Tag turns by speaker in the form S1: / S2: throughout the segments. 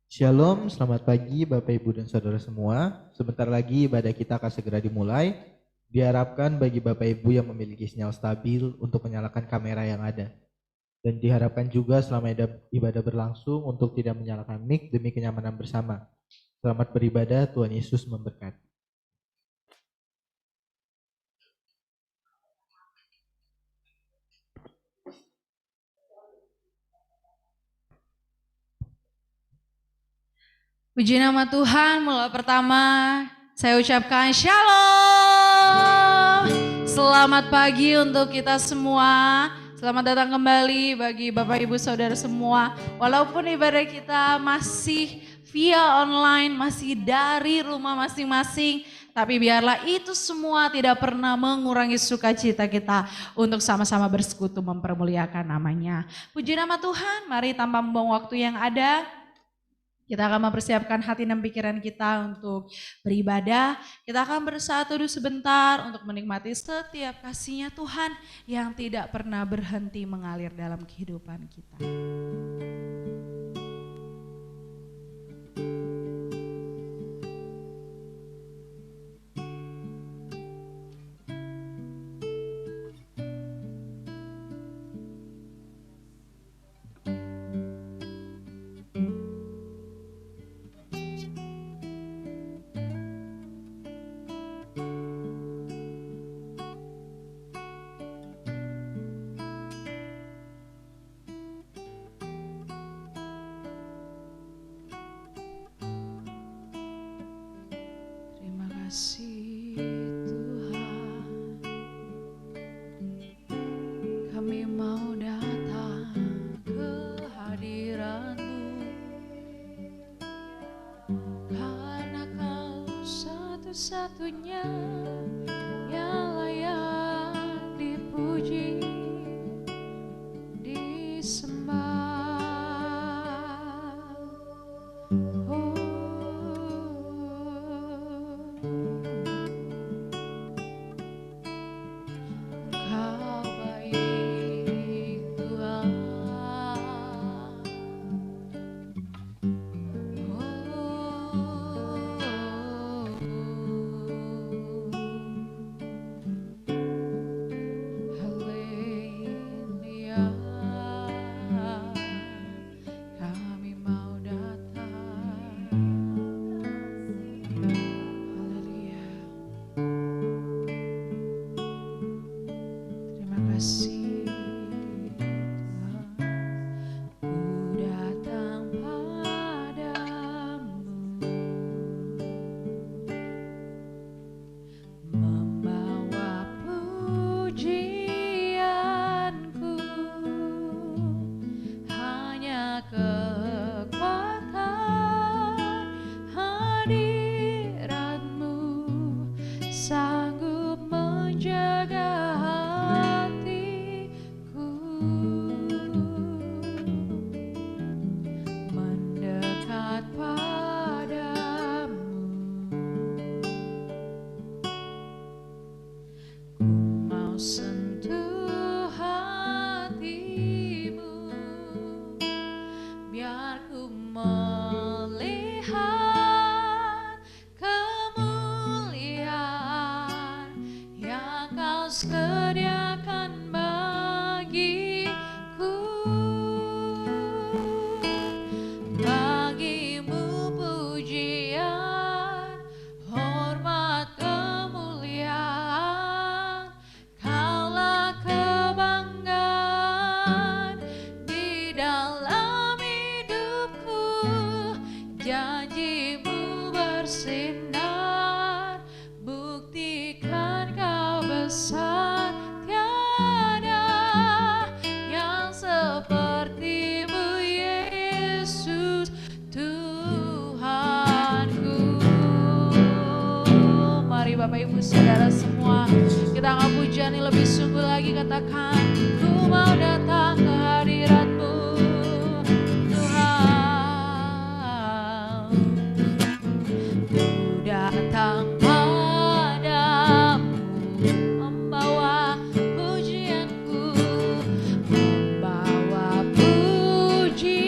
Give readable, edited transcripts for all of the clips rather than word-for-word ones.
S1: Shalom, selamat pagi Bapak Ibu dan Saudara semua. Sebentar lagi ibadah kita akan segera dimulai. Diharapkan bagi Bapak Ibu yang memiliki sinyal stabil untuk menyalakan kamera yang ada. Dan diharapkan juga selama ibadah berlangsung untuk tidak menyalakan mic demi kenyamanan bersama. Selamat beribadah, Tuhan Yesus memberkati.
S2: Puji nama Tuhan, mulai pertama saya ucapkan shalom. Selamat pagi untuk kita semua. Selamat datang kembali bagi Bapak Ibu Saudara semua. Walaupun ibadah kita masih via online, masih dari rumah masing-masing, tapi biarlah itu semua tidak pernah mengurangi sukacita kita untuk sama-sama bersekutu mempermuliakan namanya. Puji nama Tuhan, mari tanpa membuang waktu yang ada, kita akan mempersiapkan hati dan pikiran kita untuk beribadah. Kita akan bersatu dulu sebentar untuk menikmati setiap kasih-Nya Tuhan yang tidak pernah berhenti mengalir dalam kehidupan kita. Kasih Tuhan, kami mau datang ke hadirat-Mu, karena Kau satu-satunya yang layak dipuji, disembah. Bapak Ibu Saudara semua, kita angkat pujian yang lebih sungguh lagi, katakan, ku mau datang ke hadirat-Mu Tuhan, ku datang padamu, membawa pujianku, membawa pujianku.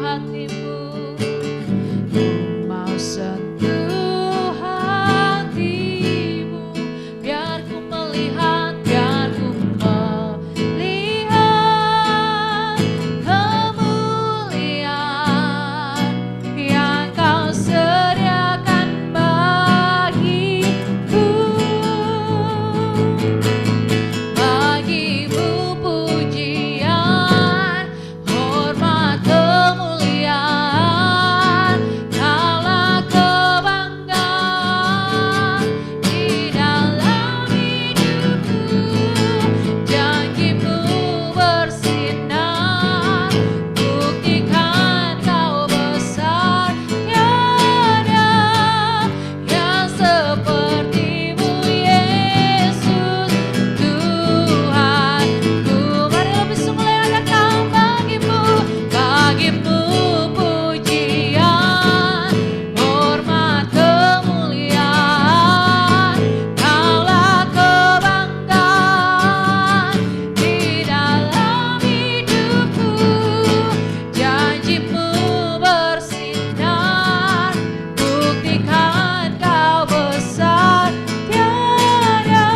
S2: hatimu, ku mau sentuh hatimu, biar ku melihat, biar ku melihat kemuliaan yang kau sediakan bagiku. Bagimu pujian, hormat, kemuliaan, kaulah kebanggaan di dalam hidupku. Janjimu bersinar, buktikan kau besar, tiada yang sepertimu Yesus Tuhanku. Mari lebih sungguh layakan bagimu, bagimu pujian, hormat, kemuliaan, kaulah kebanggaan di dalam hidupku. Janjimu bersinar, buktikan kau besar, tiada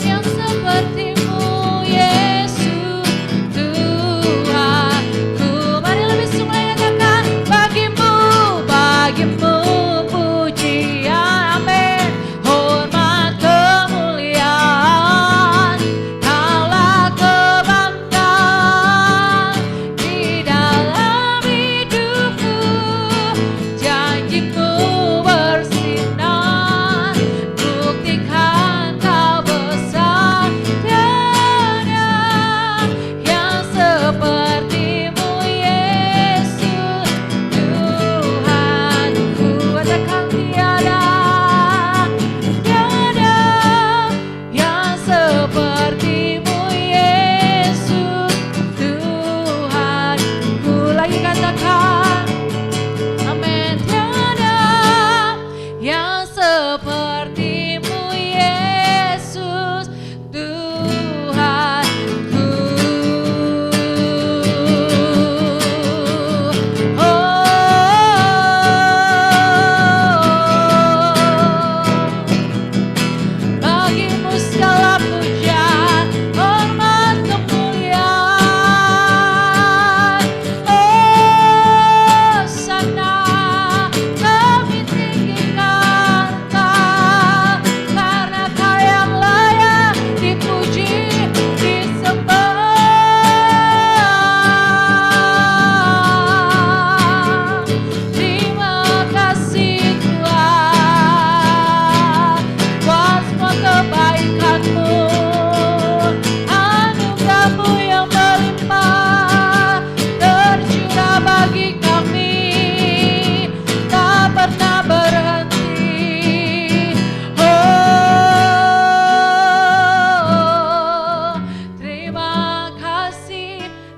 S2: yang sepertimu Yesus Tuhanku. Mari lebih sungguh layakan bagimu, bagimu pujian, amin, hormat, kemuliaan, kaulah kebanggaan di dalam hidupku. Janjimu bersinar, buktikan kau besar, tiada yang sepertimu Yesus Tuhanku. Katakan tiada, tiada yang sepertimu Yesus Tuhanku. Lagi katakan, amin, tiada yang sepertimu Yesus Tuhanku. Bagimu segala pujian, hormat, kemuliaan, sana kami tinggikan Kau, karena Kau yang layak dipuji, disembah. Terima kasih Tuhan, buat semua kebaikan-Mu, anugerah-Mu yang melimpah, tercurah bagi kami, tak pernah berhenti. Oh,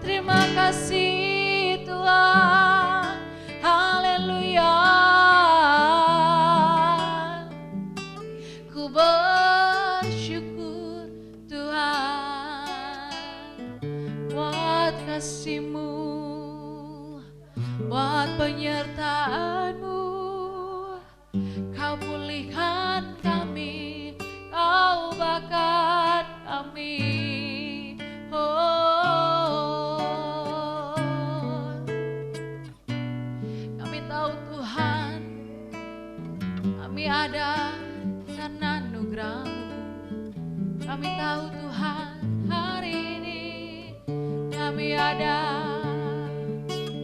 S2: terima kasih Tuhan, haleluya. Ku bersyukur Tuhan buat kasih-Mu, buat penyertaan-Mu. Kau pulihkan kami, Kau ubahkan kami. Oh, kami tahu Tuhan, kami ada karena anugerah-Mu. Kami tahu Tuhan, hari ini kami ada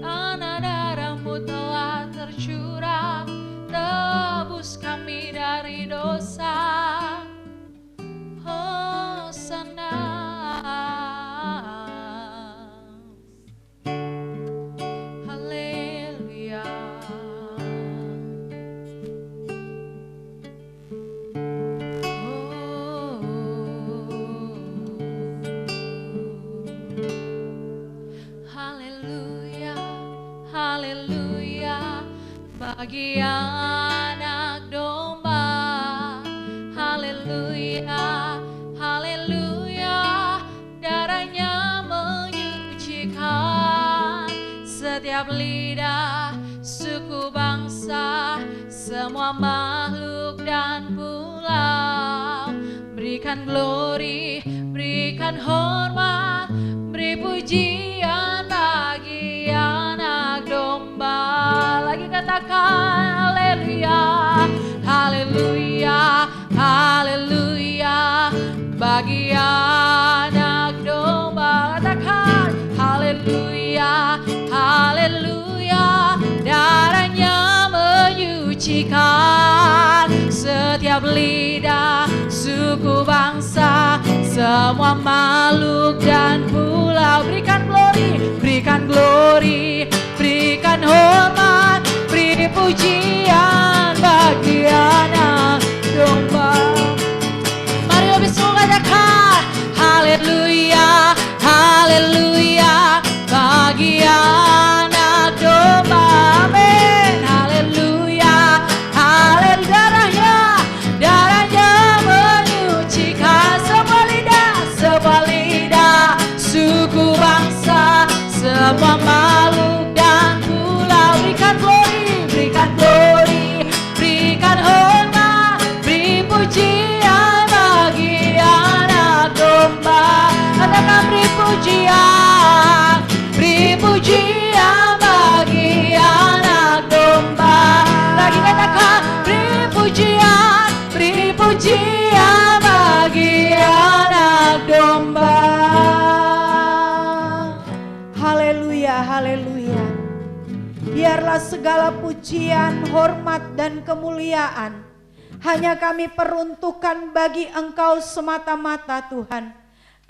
S2: karena darah-Mu telah tercurah, tebus kami dari dosa. Hosana, haleluya. Haleluya, haleluya, bagi anak domba. Haleluya, haleluya, darahnya menyucikan setiap lidah, suku bangsa, semua makhluk dan pulau. Berikan glory, berikan hormat, beri pujian bagi anak domba. Lagi katakan haleluya, haleluya, haleluya, bagi anak domba. Katakan haleluya, haleluya, darahnya menyucikan setiap lidah, suku bangsa, semua makhluk dan pulau. Berikan glory, berikan glory, berikan hormat, beri pujian bagi anak domba. Mari lebih semua katakan haleluya, haleluya, bagi anak domba. Amin. Haleluya, haleluya, darahnya menyucikan semua lidah, suku bangsa, semua makhluk dan pulau. Berikan glory, berikan glory, berikan hormat, beri pujian bagi anak domba. Katakan beri pujian, beri pujian bagi anak domba. Lagi katakan beri pujian bagi anak domba.
S3: Haleluya, haleluya. Biarlah segala pujian, hormat dan kemuliaan hanya kami peruntukkan bagi Engkau semata-mata Tuhan.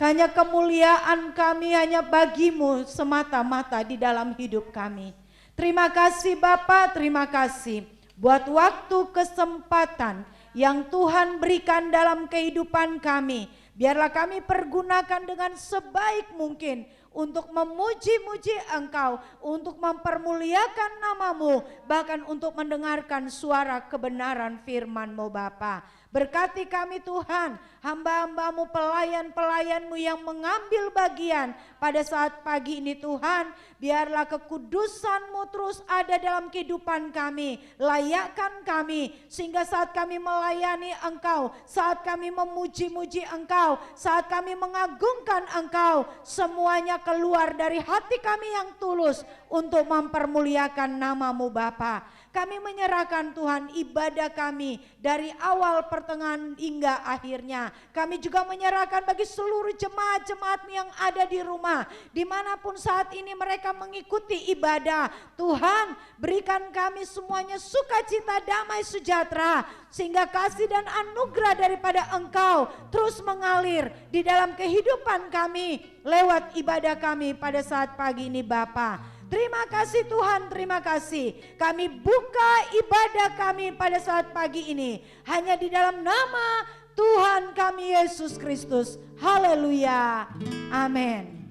S3: Hanya kemuliaan kami hanya bagimu semata-mata di dalam hidup kami. Terima kasih Bapa, terima kasih buat waktu kesempatan yang Tuhan berikan dalam kehidupan kami. Biarlah kami pergunakan dengan sebaik mungkin untuk memuji-muji Engkau, untuk mempermuliakan nama-Mu, bahkan untuk mendengarkan suara kebenaran firman-Mu Bapa. Berkati kami Tuhan, hamba-hamba-Mu, pelayan-pelayan-Mu yang mengambil bagian pada saat pagi ini Tuhan. Biarlah kekudusan-Mu terus ada dalam kehidupan kami. Layakkan kami sehingga saat kami melayani Engkau, saat kami memuji-muji Engkau, saat kami mengagungkan Engkau, semuanya keluar dari hati kami yang tulus untuk mempermuliakan nama-Mu Bapa. Kami menyerahkan Tuhan ibadah kami dari awal, pertengahan hingga akhirnya. Kami juga menyerahkan bagi seluruh jemaat-jemaat-Mu yang ada di rumah. Dimanapun saat ini mereka mengikuti ibadah. Tuhan berikan kami semuanya sukacita, damai, sejahtera. Sehingga kasih dan anugerah daripada Engkau terus mengalir di dalam kehidupan kami lewat ibadah kami pada saat pagi ini Bapa. Terima kasih Tuhan, terima kasih. Kami buka ibadah kami pada saat pagi ini hanya di dalam nama Tuhan kami Yesus Kristus. Haleluya. Amin.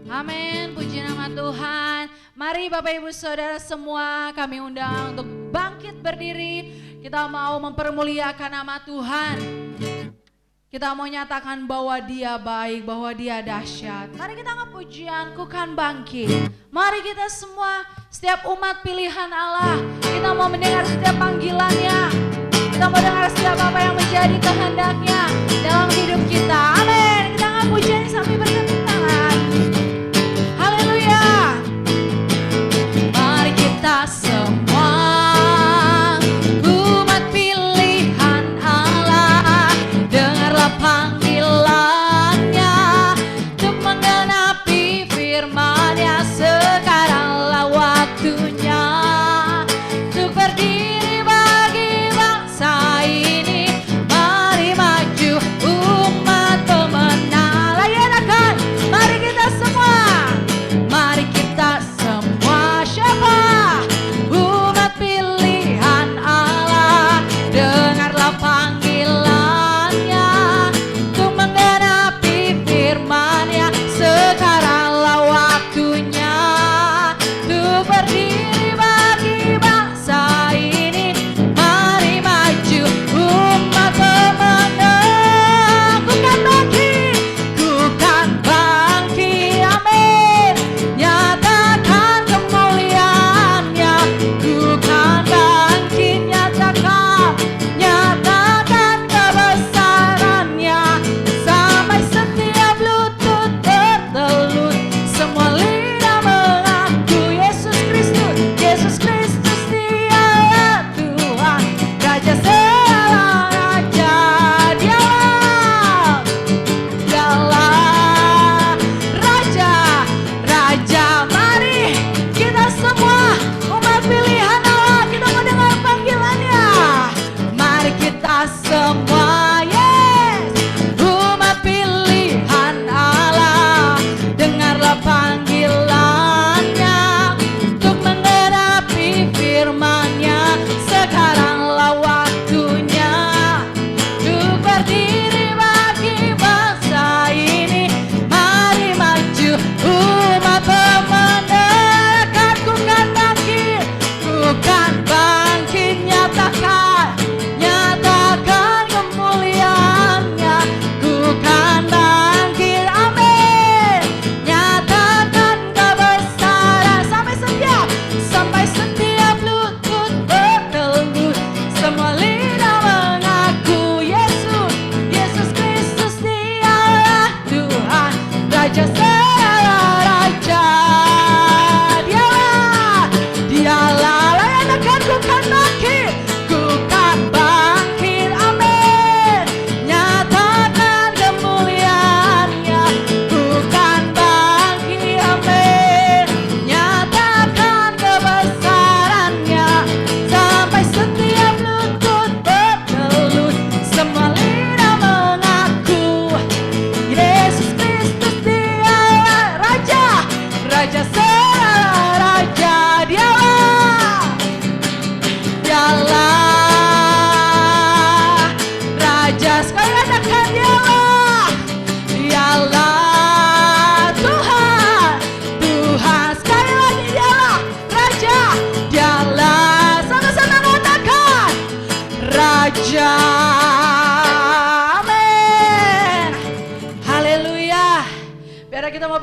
S2: Amin, puji nama Tuhan. Mari Bapak Ibu Saudara semua kami undang untuk bangkit berdiri. Kita mau mempermuliakan nama Tuhan. Kita mau nyatakan bahwa Dia baik, bahwa Dia dahsyat. Mari kita angkat pujian, Ku kan bangkit. Mari kita semua, setiap umat pilihan Allah, kita mau mendengar setiap panggilannya. Kita mau dengar setiap apa yang menjadi kehendaknya dalam hidup kita. Amin. Kita angkat pujian sambil bertepuk tangan. Haleluya. Mari kita semua umat pilihan Allah, dengarlah panggilannya untuk menggenapi firman-Nya. Sekaranglah waktunya untuk berdiri bagi bangsa ini. Mari maju umat pemenang. Lagi katakan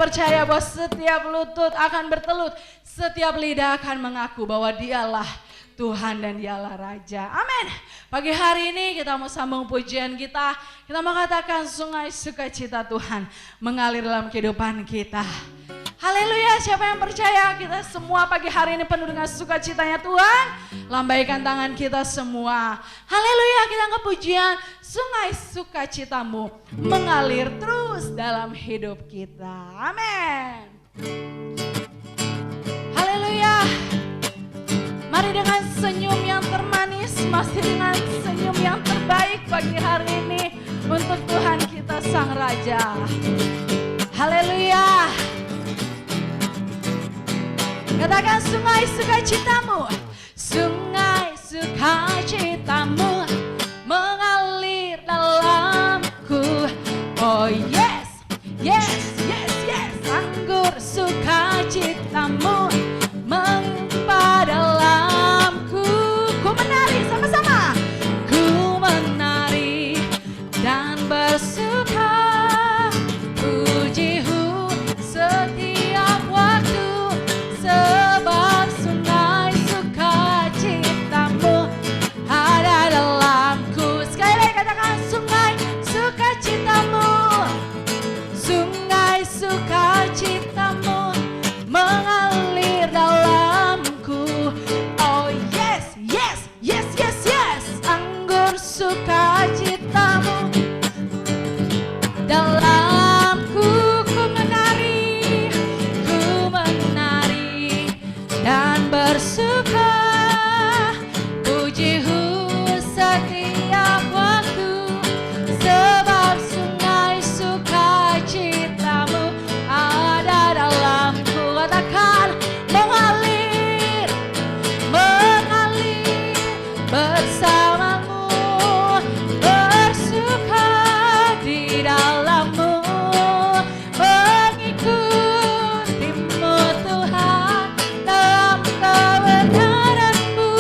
S2: percaya bahwa setiap lutut akan bertelut, setiap lidah akan mengaku bahwa Dialah Tuhan dan Dialah Raja. Amin. Pagi hari ini kita mau sambung pujian kita. Kita mau katakan sungai sukacita Tuhan mengalir dalam kehidupan kita. Haleluya, siapa yang percaya kita semua pagi hari ini penuh dengan sukacitanya Tuhan? Lambaikan tangan kita semua. Haleluya, kita angkat pujian sungai sukacitamu mengalir terus dalam hidup kita. Amin. Haleluya. Mari dengan senyum yang termanis, masih dengan senyum yang terbaik pagi hari ini untuk Tuhan kita Sang Raja. Haleluya. Katakan sungai sukacitamu, sungai sukacitamu mengalir dalamku. Oh yes, yes, yes, yes. Anggur sukacitamu mengempah dalamku. Ku menari sama-sama. Ku menari dan bersuka. Pujihu setiap waktu. Sebab sungai sukacitamu ada dalamku. Sekali lagi katakan sungai sukacitamu. Sungai sukacitamu mengalir dalamku. Oh yes, yes, yes, yes, yes. Anggur sukacitamu dalamku. Ku menari dan bersuka. Pujihu setiap waktu. Sebab sungai sukacitamu ada dalamku. Katakan mengalir, mengalir bersamamu. Bersuka di dalammu. Mengikutimu Tuhan dalam kebenaranmu.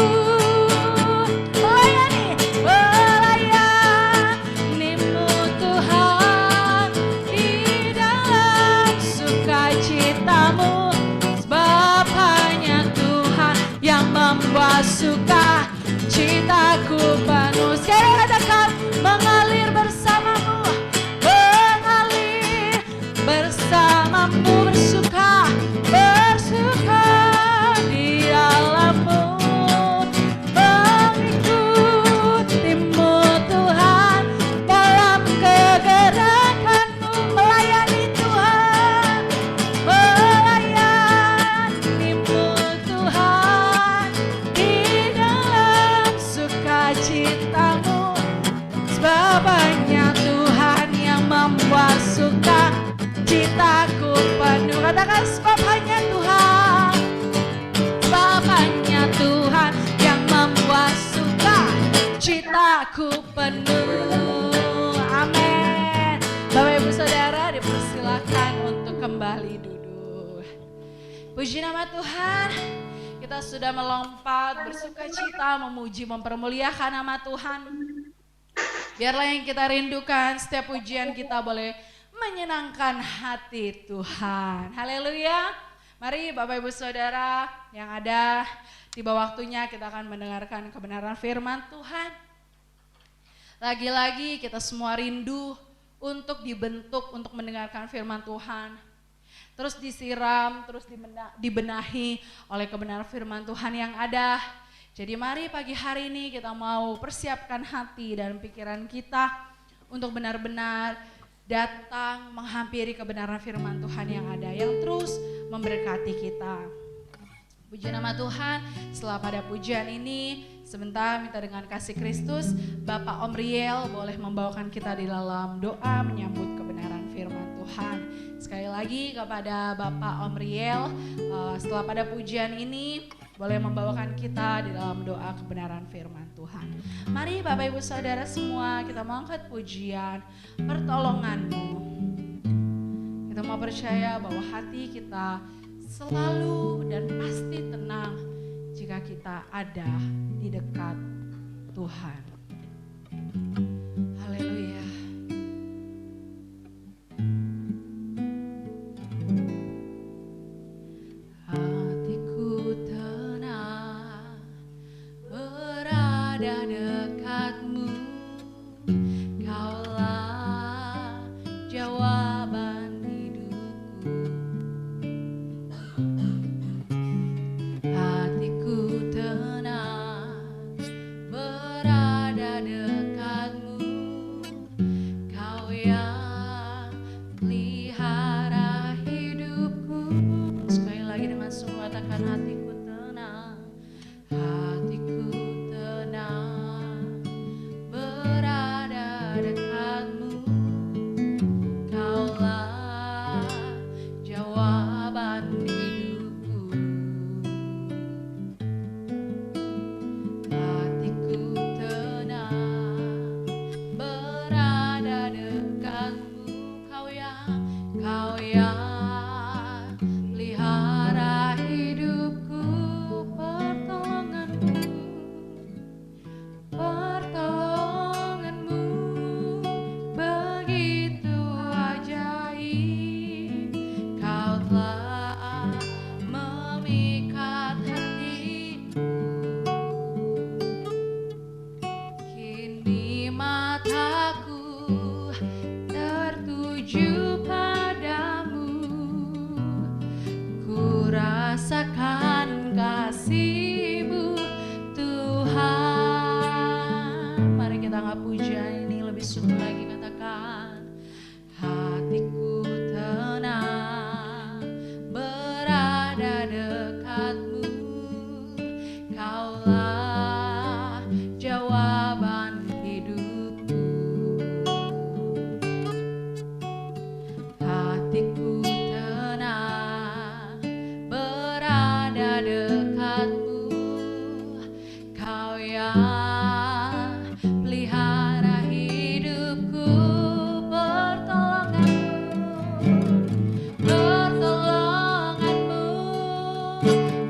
S2: Melayanimu Tuhan di dalam sukacitamu. Sebab hanya Tuhan yang membuat sukacitaku penuh. Sekali katakan mengalir bersamamu. Mengalir bersamamu. Bersuka, bersuka di dalammu. Mengikutimu Tuhan dalam kegerakanmu. Melayani Tuhan, melayanimu Tuhan di dalam sukacitamu. Sebab hanya Tuhan yang membuat sukacitaku penuh. Katakan sebab hanya Tuhan. Sebab hanya Tuhan yang membuat sukacitaku penuh. Amin. Bapak Ibu Saudara dipersilakan untuk kembali duduk. Puji nama Tuhan. Kita sudah melompat bersukacita, memuji, mempermuliakan nama Tuhan. Biarlah yang kita rindukan, setiap pujian kita boleh menyenangkan hati Tuhan. Haleluya. Mari Bapak Ibu Saudara yang ada, tiba waktunya kita akan mendengarkan kebenaran firman Tuhan. Lagi-lagi kita semua rindu untuk dibentuk, untuk mendengarkan firman Tuhan. Terus disiram, terus dibenahi oleh kebenaran firman Tuhan yang ada. Jadi mari pagi hari ini kita mau persiapkan hati dan pikiran kita untuk benar-benar datang menghampiri kebenaran firman Tuhan yang ada, yang terus memberkati kita. Puji nama Tuhan. Setelah pada pujian ini, sebentar minta dengan kasih Kristus, Bapak Om Riel boleh membawakan kita di dalam doa menyambut kebenaran firman Tuhan. Sekali lagi kepada Bapak Om Riel, setelah pada pujian ini, boleh membawakan kita di dalam doa kebenaran firman Tuhan. Mari Bapak Ibu Saudara semua, kita mengangkat pujian pertolongan-Mu. Kita mau percaya bahwa hati kita selalu dan pasti tenang jika kita ada di dekat Tuhan. Haleluya. rasakan kasih-Mu Tuhan. Mari kita angkat pujian ini lebih sungguh lagi, katakan hatiku tenang berada dekat-Mu, Kaulah jawaban hidupku. Hatiku tenang berada dekat-Mu, Kau yang pelihara hidupku. Pertolongan-Mu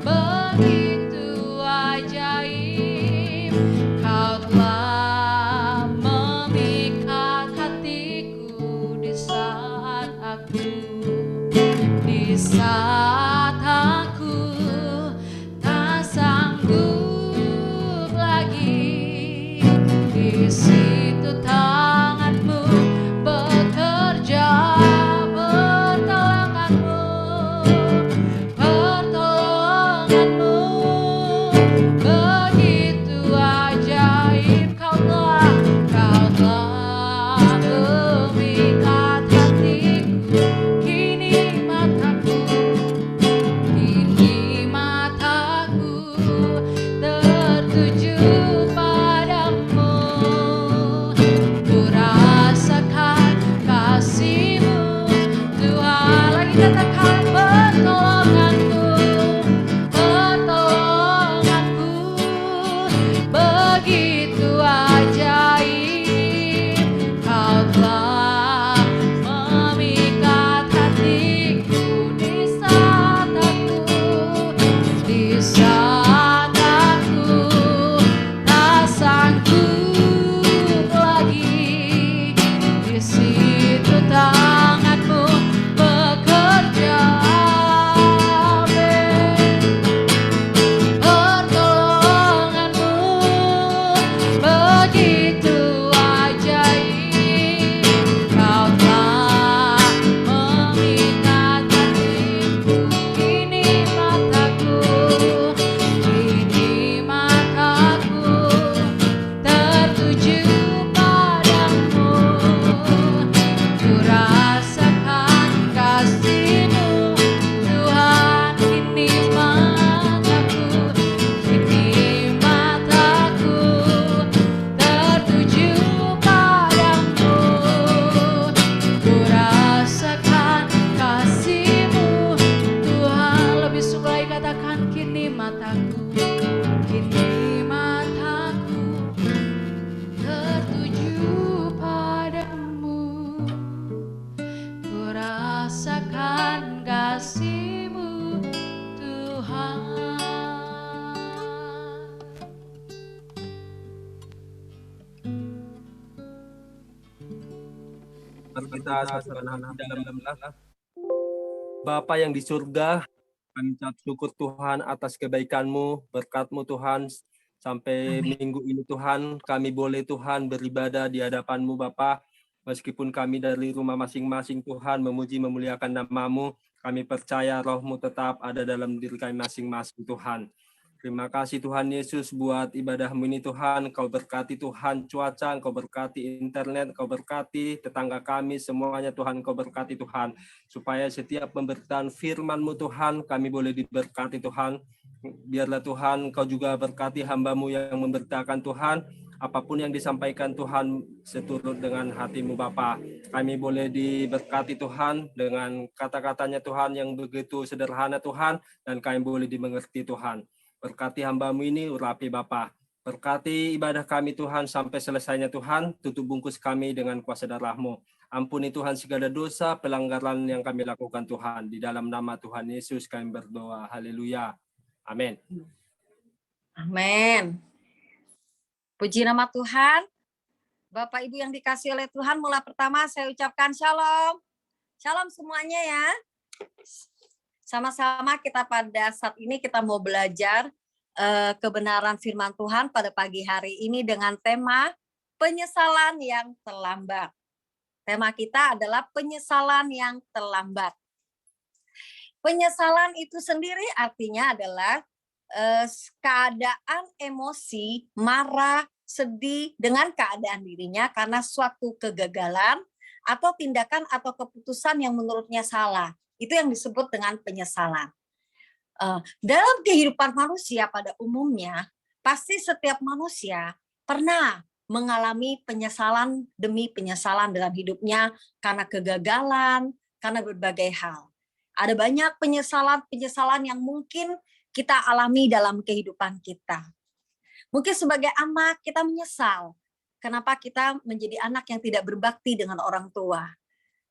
S2: begitu ajaib, Kau telah memikat hatiku di saat aku tak sanggup lagi. Di situ tangan-Mu bekerja, pertolongan-Mu begitu ajaib. Kau telah memikat hatiku. Kini mataku tertuju padamu. Ku rasakan kasih-Mu Tuhan. Lagi katakan pertolongan-Mu begitu ajaib. Kau telah memikat hatiku di saat aku tak sanggup lagi. Di situ tangan-Mu bekerja, pertolongan-Mu begitu ajaib. Kau telah memikat hatiku. Kini mataku tertuju padamu. Ku rasakan kasih-Mu Tuhan. Kini mataku tertuju padamu. Ku rasakan kasih-Mu Tuhan. Lebih suka katakan kini mataku tertuju padamu. Ku rasakan kasih-Mu Tuhan.
S4: Kita satu dalam Bapa yang di surga, kami ucap syukur Tuhan atas kebaikan-Mu, berkat-Mu Tuhan. Sampai minggu ini Tuhan, kami boleh Tuhan beribadah di hadapan-Mu Bapa. Meskipun kami dari rumah masing-masing Tuhan memuji memuliakan nama-Mu, kami percaya Roh-Mu tetap ada dalam diri kami masing-masing Tuhan. Terima kasih Tuhan Yesus buat ibadah-Mu ini Tuhan. Kau berkati Tuhan cuaca, Kau berkati internet, Kau berkati tetangga kami semuanya Tuhan. Kau berkati Tuhan. Supaya setiap pemberitaan firman-Mu Tuhan, kami boleh diberkati Tuhan. Biarlah Tuhan Kau juga berkati hamba-Mu yang memberitakan Tuhan. Apapun yang disampaikan Tuhan seturut dengan hati-Mu Bapa. Kami boleh diberkati Tuhan dengan kata-katanya Tuhan yang begitu sederhana Tuhan. Dan kami boleh dimengerti Tuhan. Berkati hamba-Mu ini, urapi Bapa. Berkati ibadah kami Tuhan sampai selesainya Tuhan. Tutup bungkus kami dengan kuasa darah-Mu. Ampuni Tuhan segala dosa, pelanggaran yang kami lakukan Tuhan. Di dalam nama Tuhan Yesus kami berdoa. Haleluya. Amin.
S5: Amin. Puji nama Tuhan. Bapak Ibu yang dikasihi oleh Tuhan, mula pertama saya ucapkan shalom. Shalom semuanya ya. Sama-sama kita pada saat ini kita mau belajar kebenaran firman Tuhan pada pagi hari ini dengan tema penyesalan yang terlambat. Tema kita adalah penyesalan yang terlambat. Penyesalan itu sendiri artinya adalah keadaan emosi, marah, sedih dengan keadaan dirinya karena suatu kegagalan atau tindakan atau keputusan yang menurutnya salah. Itu yang disebut dengan penyesalan. Dalam kehidupan manusia pada umumnya, pasti setiap manusia pernah mengalami penyesalan demi penyesalan dalam hidupnya karena kegagalan, karena berbagai hal. Ada banyak penyesalan-penyesalan yang mungkin kita alami dalam kehidupan kita. Mungkin sebagai anak kita menyesal kenapa kita menjadi anak yang tidak berbakti dengan orang tua.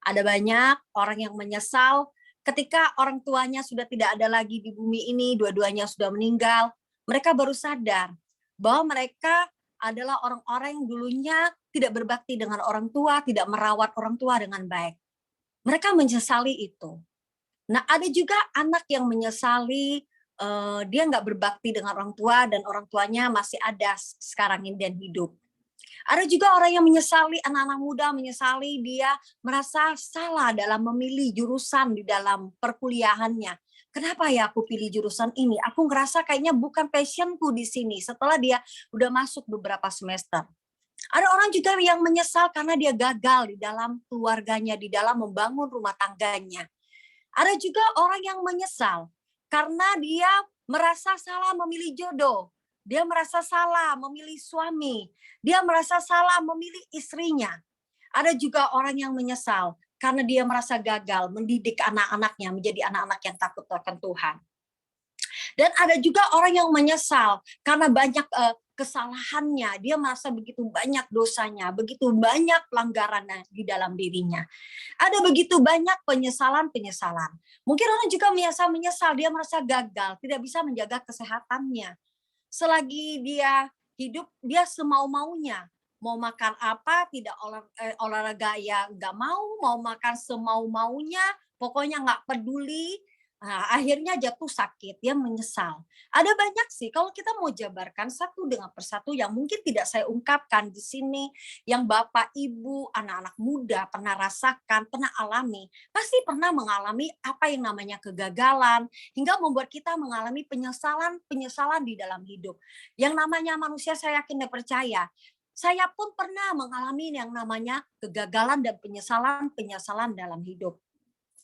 S5: Ada banyak orang yang menyesal ketika orang tuanya sudah tidak ada lagi di bumi ini, dua-duanya sudah meninggal. Mereka baru sadar bahwa mereka adalah orang-orang yang dulunya tidak berbakti dengan orang tua, tidak merawat orang tua dengan baik. Mereka menyesali itu. Nah, ada juga anak yang menyesali dia nggak berbakti dengan orang tua dan orang tuanya masih ada sekarang ini dan hidup. Ada juga orang yang menyesali, anak-anak muda menyesali dia merasa salah dalam memilih jurusan di dalam perkuliahannya. Kenapa ya aku pilih jurusan ini? Aku ngerasa kayaknya bukan passionku di sini setelah dia udah masuk beberapa semester. Ada orang juga yang menyesal karena dia gagal di dalam keluarganya, di dalam membangun rumah tangganya. Ada juga orang yang menyesal karena dia merasa salah memilih jodoh. Dia merasa salah memilih suami. Dia merasa salah memilih istrinya. Ada juga orang yang menyesal karena dia merasa gagal mendidik anak-anaknya menjadi anak-anak yang takut akan Tuhan. Dan ada juga orang yang menyesal karena banyak kesalahannya. Dia merasa begitu banyak dosanya, begitu banyak pelanggarannya di dalam dirinya. Ada begitu banyak penyesalan-penyesalan. Mungkin orang juga menyesal, dia merasa gagal, tidak bisa menjaga kesehatannya. Selagi dia hidup, dia semau-maunya. Mau makan apa, tidak olahraga ya nggak mau makan semau-maunya, pokoknya nggak peduli. Nah, akhirnya jatuh sakit, dia menyesal. Ada banyak sih, kalau kita mau jabarkan satu dengan persatu yang mungkin tidak saya ungkapkan di sini, yang Bapak, Ibu, anak-anak muda pernah rasakan, pernah alami, pasti pernah mengalami apa yang namanya kegagalan, hingga membuat kita mengalami penyesalan di dalam hidup. Yang namanya manusia saya yakin dan percaya, saya pun pernah mengalami yang namanya kegagalan dan penyesalan dalam hidup.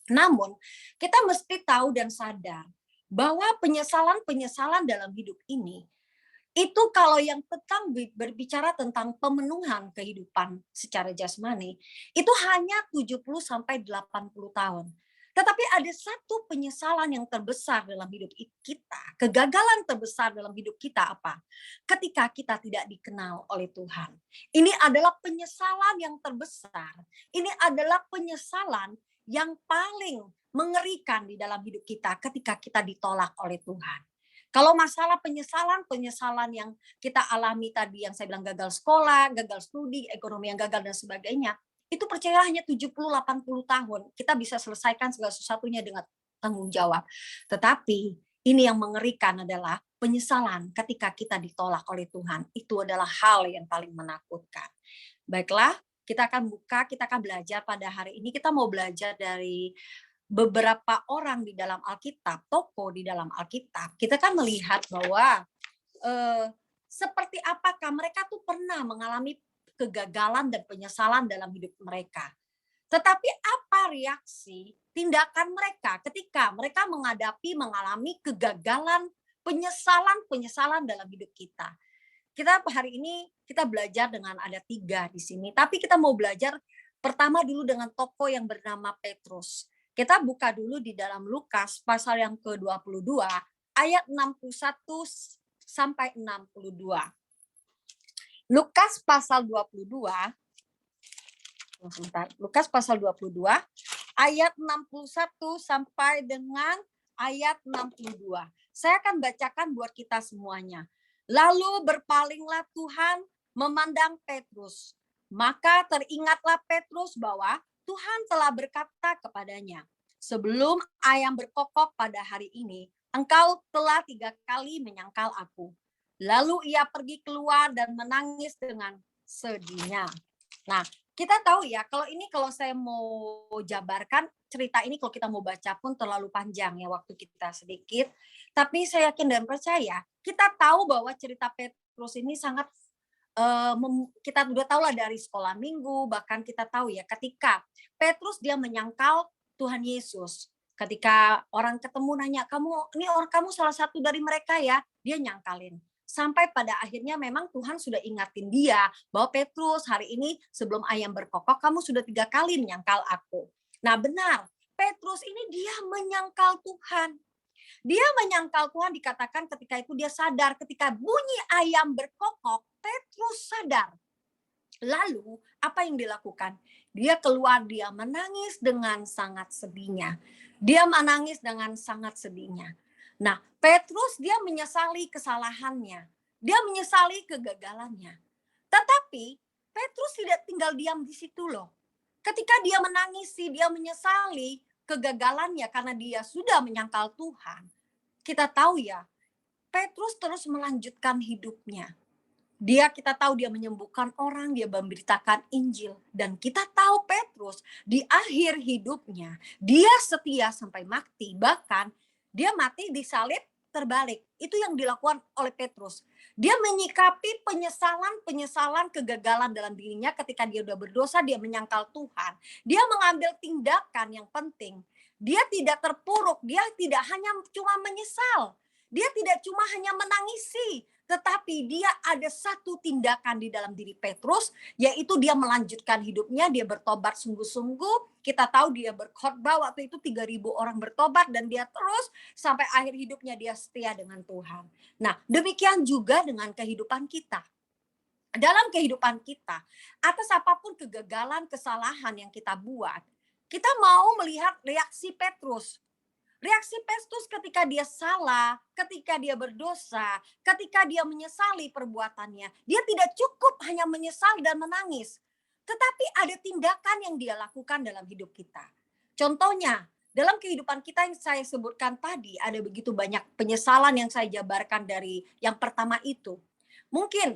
S5: Namun, kita mesti tahu dan sadar bahwa penyesalan dalam hidup ini, itu kalau yang berbicara tentang pemenuhan kehidupan secara jasmani, itu hanya 70-80 tahun. Tetapi ada satu penyesalan yang terbesar dalam hidup kita, kegagalan terbesar dalam hidup kita apa? Ketika kita tidak dikenal oleh Tuhan. Ini adalah penyesalan yang terbesar. Ini adalah penyesalan yang paling mengerikan di dalam hidup kita ketika kita ditolak oleh Tuhan. Kalau masalah penyesalan yang kita alami tadi yang saya bilang gagal sekolah, gagal studi, ekonomi yang gagal dan sebagainya, itu percayalah hanya 70-80 tahun. Kita bisa selesaikan segala sesuatunya dengan tanggung jawab. Tetapi ini yang mengerikan adalah penyesalan ketika kita ditolak oleh Tuhan. Itu adalah hal yang paling menakutkan. Baiklah, kita akan belajar pada hari ini. Kita mau belajar dari beberapa orang di dalam Alkitab, tokoh di dalam Alkitab. Kita kan melihat bahwa seperti apakah mereka tuh pernah mengalami kegagalan dan penyesalan dalam hidup mereka. Tetapi apa reaksi tindakan mereka ketika mereka mengalami kegagalan, penyesalan dalam hidup kita. Kita hari ini kita belajar dengan ada 3 di sini. Tapi kita mau belajar pertama dulu dengan tokoh yang bernama Petrus. Kita buka dulu di dalam Lukas pasal yang ke-22 ayat 61 sampai 62. Lukas pasal 22 Lukas pasal 22 ayat 61 sampai dengan ayat 62. Saya akan bacakan buat kita semuanya. Lalu berpalinglah Tuhan memandang Petrus. Maka teringatlah Petrus bahwa Tuhan telah berkata kepadanya, sebelum ayam berkokok pada hari ini, engkau telah 3 kali menyangkal aku. Lalu ia pergi keluar dan menangis dengan sedihnya. Nah, kita tahu ya, kalau saya mau jabarkan, cerita ini kalau kita mau baca pun terlalu panjang ya, waktu kita sedikit. Tapi saya yakin dan percaya, kita tahu bahwa cerita Petrus ini sangat kita udah tahu lah dari sekolah minggu, bahkan kita tahu ya ketika Petrus dia menyangkal Tuhan Yesus. Ketika orang ketemu nanya, kamu salah satu dari mereka ya, dia nyangkalin. Sampai pada akhirnya memang Tuhan sudah ingatin dia bahwa Petrus, hari ini sebelum ayam berkokok kamu sudah 3 kali menyangkal aku. Nah benar, Petrus ini dia menyangkal Tuhan. Dia menyangkal Tuhan, dikatakan ketika itu dia sadar, ketika bunyi ayam berkokok, Petrus sadar. Lalu apa yang dilakukan? Dia keluar, dia menangis dengan sangat sedihnya. Dia menangis dengan sangat sedihnya. Nah, Petrus dia menyesali kesalahannya. Dia menyesali kegagalannya. Tetapi Petrus tidak tinggal diam di situ loh. Ketika dia menangisi, dia menyesali kegagalannya karena dia sudah menyangkal Tuhan. Kita tahu ya, Petrus terus melanjutkan hidupnya. Kita tahu dia menyembuhkan orang, dia memberitakan Injil. Dan kita tahu Petrus di akhir hidupnya, dia setia sampai mati. Bahkan dia mati disalib terbalik. Itu yang dilakukan oleh Petrus. Dia menyikapi penyesalan kegagalan dalam dirinya ketika dia sudah berdosa, dia menyangkal Tuhan. Dia mengambil tindakan yang penting. Dia tidak terpuruk, dia tidak hanya cuma menyesal. Dia tidak cuma hanya menangisi, tetapi dia ada satu tindakan di dalam diri Petrus, yaitu dia melanjutkan hidupnya, dia bertobat sungguh-sungguh. Kita tahu dia berkhotbah waktu itu 3.000 orang bertobat dan dia terus sampai akhir hidupnya dia setia dengan Tuhan. Nah, demikian juga dengan kehidupan kita. Dalam kehidupan kita, atas apapun kegagalan, kesalahan yang kita buat, kita mau melihat reaksi Petrus. Reaksi Petrus ketika dia salah, ketika dia berdosa, ketika dia menyesali perbuatannya. Dia tidak cukup hanya menyesal dan menangis. Tetapi ada tindakan yang dia lakukan dalam hidup kita. Contohnya, dalam kehidupan kita yang saya sebutkan tadi, ada begitu banyak penyesalan yang saya jabarkan dari yang pertama itu. Mungkin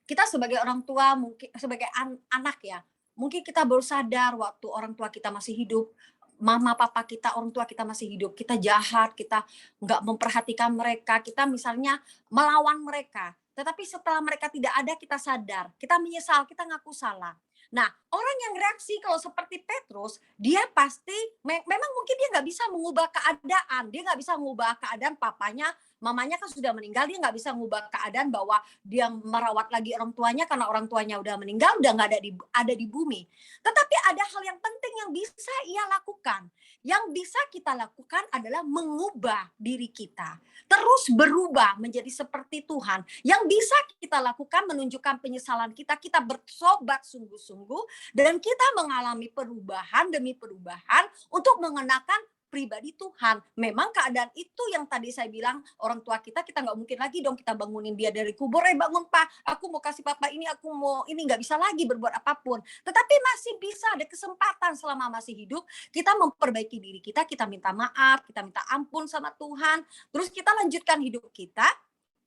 S5: kita sebagai orang tua, mungkin sebagai anak ya, mungkin kita baru sadar waktu orang tua kita masih hidup, mama papa kita, orang tua kita masih hidup, kita jahat, kita nggak memperhatikan mereka, kita misalnya melawan mereka. Tetapi setelah mereka tidak ada, kita sadar, kita menyesal, kita ngaku salah. Nah, orang yang reaksi kalau seperti Petrus, dia pasti, memang mungkin dia nggak bisa mengubah keadaan, dia nggak bisa mengubah keadaan papanya, mamanya kan sudah meninggal, dia nggak bisa mengubah keadaan bahwa dia merawat lagi orang tuanya karena orang tuanya udah meninggal, udah nggak ada di bumi. Tetapi ada hal yang penting yang bisa ia lakukan. Yang bisa kita lakukan adalah mengubah diri kita. Terus berubah menjadi seperti Tuhan. Yang bisa kita lakukan menunjukkan penyesalan kita, kita bertobat sungguh-sungguh, dan kita mengalami perubahan demi perubahan untuk mengenakan pribadi Tuhan. Memang keadaan itu yang tadi saya bilang, orang tua kita nggak mungkin lagi dong kita bangunin dia dari kubur, bangun Pak, aku mau kasih Papa ini, aku mau ini, nggak bisa lagi berbuat apapun. Tetapi masih bisa ada kesempatan selama masih hidup, kita memperbaiki diri kita minta maaf, kita minta ampun sama Tuhan, terus kita lanjutkan hidup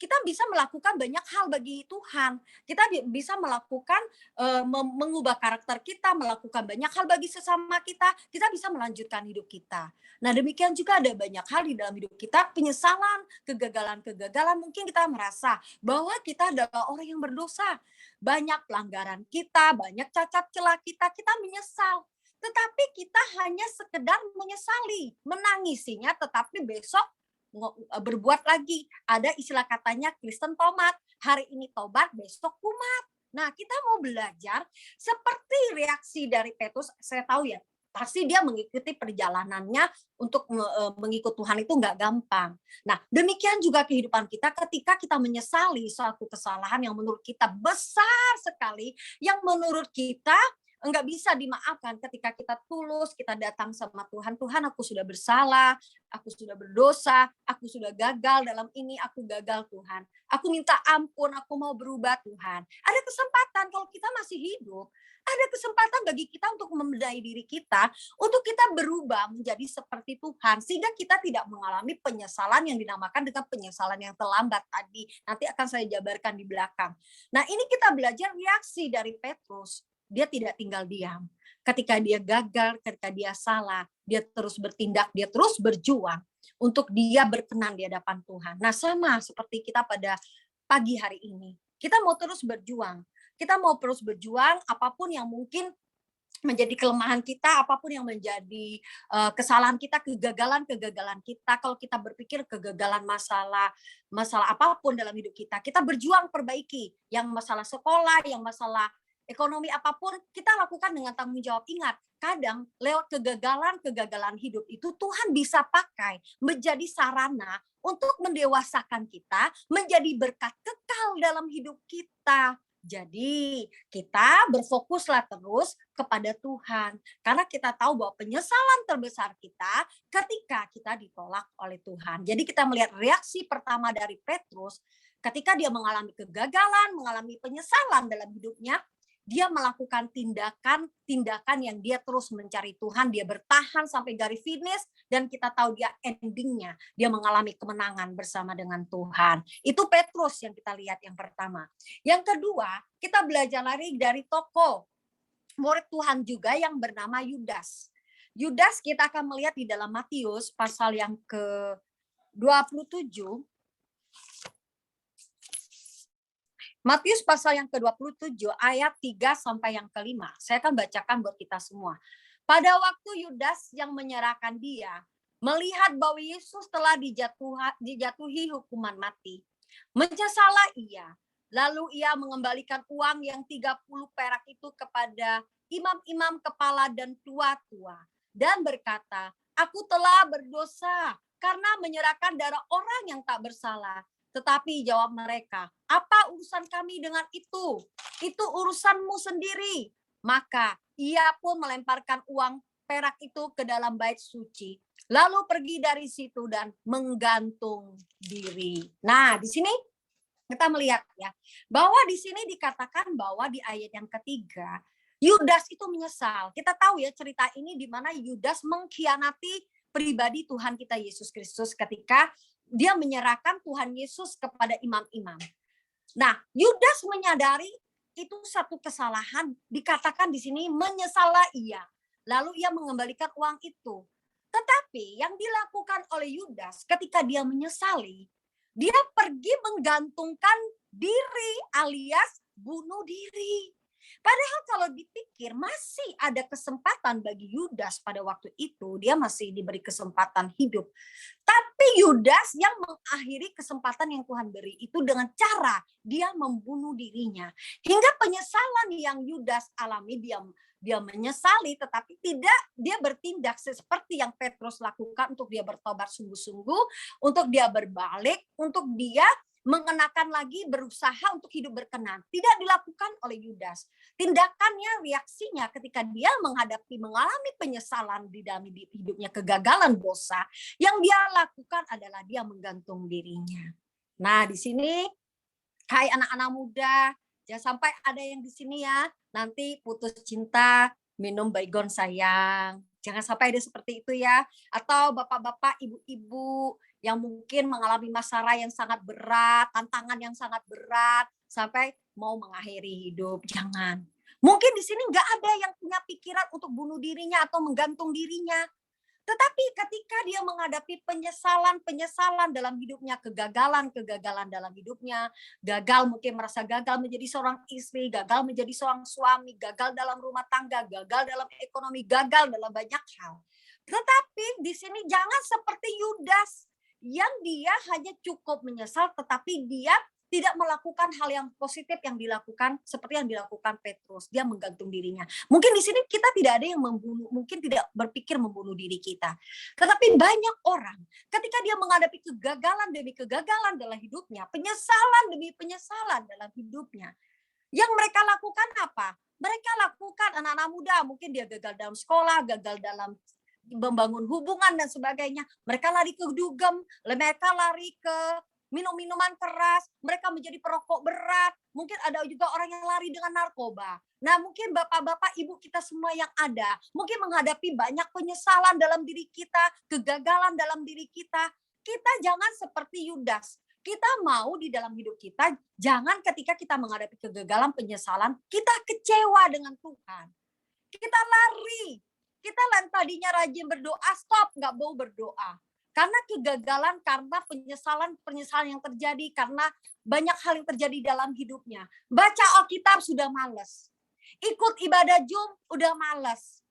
S5: kita bisa melakukan banyak hal bagi Tuhan. Kita bisa melakukan, mengubah karakter kita, melakukan banyak hal bagi sesama kita bisa melanjutkan hidup kita. Nah, demikian juga ada banyak hal di dalam hidup kita, penyesalan, kegagalan, mungkin kita merasa bahwa kita adalah orang yang berdosa. Banyak pelanggaran kita, banyak cacat celah kita menyesal. Tetapi kita hanya sekedar menyesali, menangisinya, tetapi besok berbuat lagi. Ada istilah katanya Kristen tomat. Hari ini tobat, besok kumat. Nah, kita mau belajar seperti reaksi dari Petrus. Saya tahu ya, pasti dia mengikuti perjalanannya untuk mengikut Tuhan itu nggak gampang. Nah, demikian juga kehidupan kita ketika kita menyesali suatu kesalahan yang menurut kita besar sekali, yang menurut kita enggak bisa dimaafkan. Ketika kita tulus, kita datang sama Tuhan, Tuhan aku sudah bersalah, aku sudah berdosa, aku sudah gagal dalam ini, aku gagal Tuhan. Aku minta ampun, aku mau berubah Tuhan. Ada kesempatan kalau kita masih hidup, ada kesempatan bagi kita untuk membenahi diri kita, untuk kita berubah menjadi seperti Tuhan, sehingga kita tidak mengalami penyesalan yang dinamakan dengan penyesalan yang terlambat tadi. Nanti akan saya jabarkan di belakang. Nah, ini kita belajar reaksi dari Petrus. dia tidak tinggal diam. Ketika dia gagal, ketika dia salah, dia terus bertindak, dia terus berjuang untuk dia berkenan di hadapan Tuhan. Nah, sama seperti kita pada pagi hari ini. Kita mau terus berjuang. Kita mau terus berjuang apapun yang mungkin menjadi kelemahan kita, apapun yang menjadi kesalahan kita, kegagalan kita. Kalau kita berpikir kegagalan masalah apapun dalam hidup kita, kita berjuang perbaiki. Yang masalah sekolah, yang masalah ekonomi apapun, kita lakukan dengan tanggung jawab. Ingat, kadang lewat kegagalan hidup itu Tuhan bisa pakai menjadi sarana untuk mendewasakan kita, menjadi berkat kekal dalam hidup kita. Jadi kita berfokuslah terus kepada Tuhan. Karena kita tahu bahwa penyesalan terbesar kita ketika kita ditolak oleh Tuhan. Jadi kita melihat reaksi pertama dari Petrus ketika dia mengalami kegagalan, mengalami penyesalan dalam hidupnya. Dia melakukan tindakan yang dia terus mencari Tuhan, dia bertahan sampai garis finish, dan kita tahu dia endingnya, dia mengalami kemenangan bersama dengan Tuhan. Itu Petrus yang kita lihat yang pertama. Yang kedua, kita belajar lagi dari tokoh murid Tuhan juga yang bernama Yudas. Yudas kita akan melihat di dalam Matius pasal yang ke-27, Matius pasal yang ke-27 ayat 3 sampai yang ke-5. Saya akan bacakan buat kita semua. Pada waktu Yudas yang menyerahkan dia, melihat bahwa Yesus telah dijatuhi hukuman mati, menyesalah ia. Lalu ia mengembalikan uang yang 30 perak itu kepada imam-imam kepala dan tua-tua. Dan berkata, aku telah berdosa karena menyerahkan darah orang yang tak bersalah. Tetapi jawab mereka, apa urusan kami dengan itu? Itu urusanmu sendiri. Maka ia pun melemparkan uang perak itu ke dalam bait suci. Lalu pergi dari situ dan menggantung diri. Nah, di sini kita melihat ya, bahwa di sini dikatakan bahwa di ayat yang ketiga, Yudas itu menyesal. Kita tahu ya cerita ini di mana Yudas mengkhianati pribadi Tuhan kita Yesus Kristus ketika dia menyerahkan Tuhan Yesus kepada imam-imam. Nah, Yudas menyadari itu satu kesalahan, dikatakan di sini menyesalah ia. Lalu ia mengembalikan uang itu. Tetapi yang dilakukan oleh Yudas ketika dia menyesali, dia pergi menggantungkan diri alias bunuh diri. Padahal kalau dipikir masih ada kesempatan bagi Yudas pada waktu itu, dia masih diberi kesempatan hidup. Tapi Yudas yang mengakhiri kesempatan yang Tuhan beri itu dengan cara dia membunuh dirinya. Hingga penyesalan yang Yudas alami, dia menyesali tetapi tidak dia bertindak seperti yang Petrus lakukan untuk dia bertobat sungguh-sungguh, untuk dia berbalik, untuk dia mengenakan lagi berusaha untuk hidup berkenan. Tidak dilakukan oleh Yudas. Tindakannya, reaksinya ketika dia mengalami penyesalan di dalam hidupnya, kegagalan dosa, yang dia lakukan adalah dia menggantung dirinya. Nah, di sini hai anak-anak muda, jangan sampai ada yang di sini ya nanti putus cinta minum baygon sayang. Jangan sampai ada seperti itu ya. Atau bapak-bapak, ibu-ibu yang mungkin mengalami masalah yang sangat berat, tantangan yang sangat berat, sampai mau mengakhiri hidup. Jangan. Mungkin di sini nggak ada yang punya pikiran untuk bunuh dirinya atau menggantung dirinya. Tetapi ketika dia menghadapi penyesalan dalam hidupnya, kegagalan dalam hidupnya, gagal mungkin merasa gagal menjadi seorang istri, gagal menjadi seorang suami, gagal dalam rumah tangga, gagal dalam ekonomi, gagal dalam banyak hal. Tetapi di sini jangan seperti Yudas yang dia hanya cukup menyesal tetapi dia tidak melakukan hal yang positif yang dilakukan seperti yang dilakukan Petrus. Dia menggantung dirinya. Mungkin di sini kita tidak ada yang membunuh, mungkin tidak berpikir membunuh diri kita. Tetapi banyak orang ketika dia menghadapi kegagalan demi kegagalan dalam hidupnya, penyesalan demi penyesalan dalam hidupnya, yang mereka lakukan apa? Mereka lakukan anak-anak muda, mungkin dia gagal dalam sekolah, gagal dalam membangun hubungan dan sebagainya. Mereka lari ke dugem, mereka lari ke minum-minuman keras, mereka menjadi perokok berat. Mungkin ada juga orang yang lari dengan narkoba. Nah, mungkin bapak-bapak, ibu kita semua yang ada, mungkin menghadapi banyak penyesalan dalam diri kita, kegagalan dalam diri kita. Kita jangan seperti Yudas. Kita mau di dalam hidup kita, jangan ketika kita menghadapi kegagalan, penyesalan, kita kecewa dengan Tuhan. Kita lari. Kita tadinya rajin berdoa, stop, nggak mau berdoa. Karena kegagalan, karena penyesalan yang terjadi, karena banyak hal yang terjadi dalam hidupnya. Baca Alkitab sudah malas. Ikut ibadah Zoom udah malas.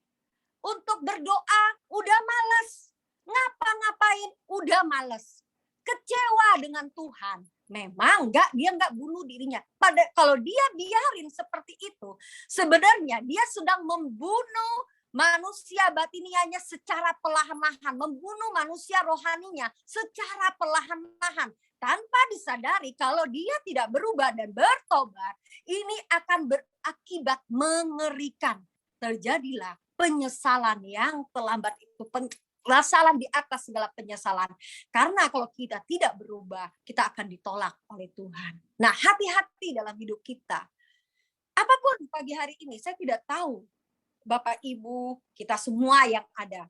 S5: Untuk berdoa udah malas. Ngapa-ngapain udah malas. Kecewa dengan Tuhan. Memang dia nggak bunuh dirinya. Kalau dia biarin seperti itu, sebenarnya dia sedang membunuh manusia batinianya secara perlahan-lahan, membunuh manusia rohaninya secara perlahan-lahan, tanpa disadari kalau dia tidak berubah dan bertobat, ini akan berakibat mengerikan. Terjadilah penyesalan yang terlambat itu, penyesalan di atas segala penyesalan. Karena kalau kita tidak berubah, kita akan ditolak oleh Tuhan. Nah, hati-hati dalam hidup kita. Apapun pagi hari ini, saya tidak tahu Bapak Ibu, kita semua yang ada.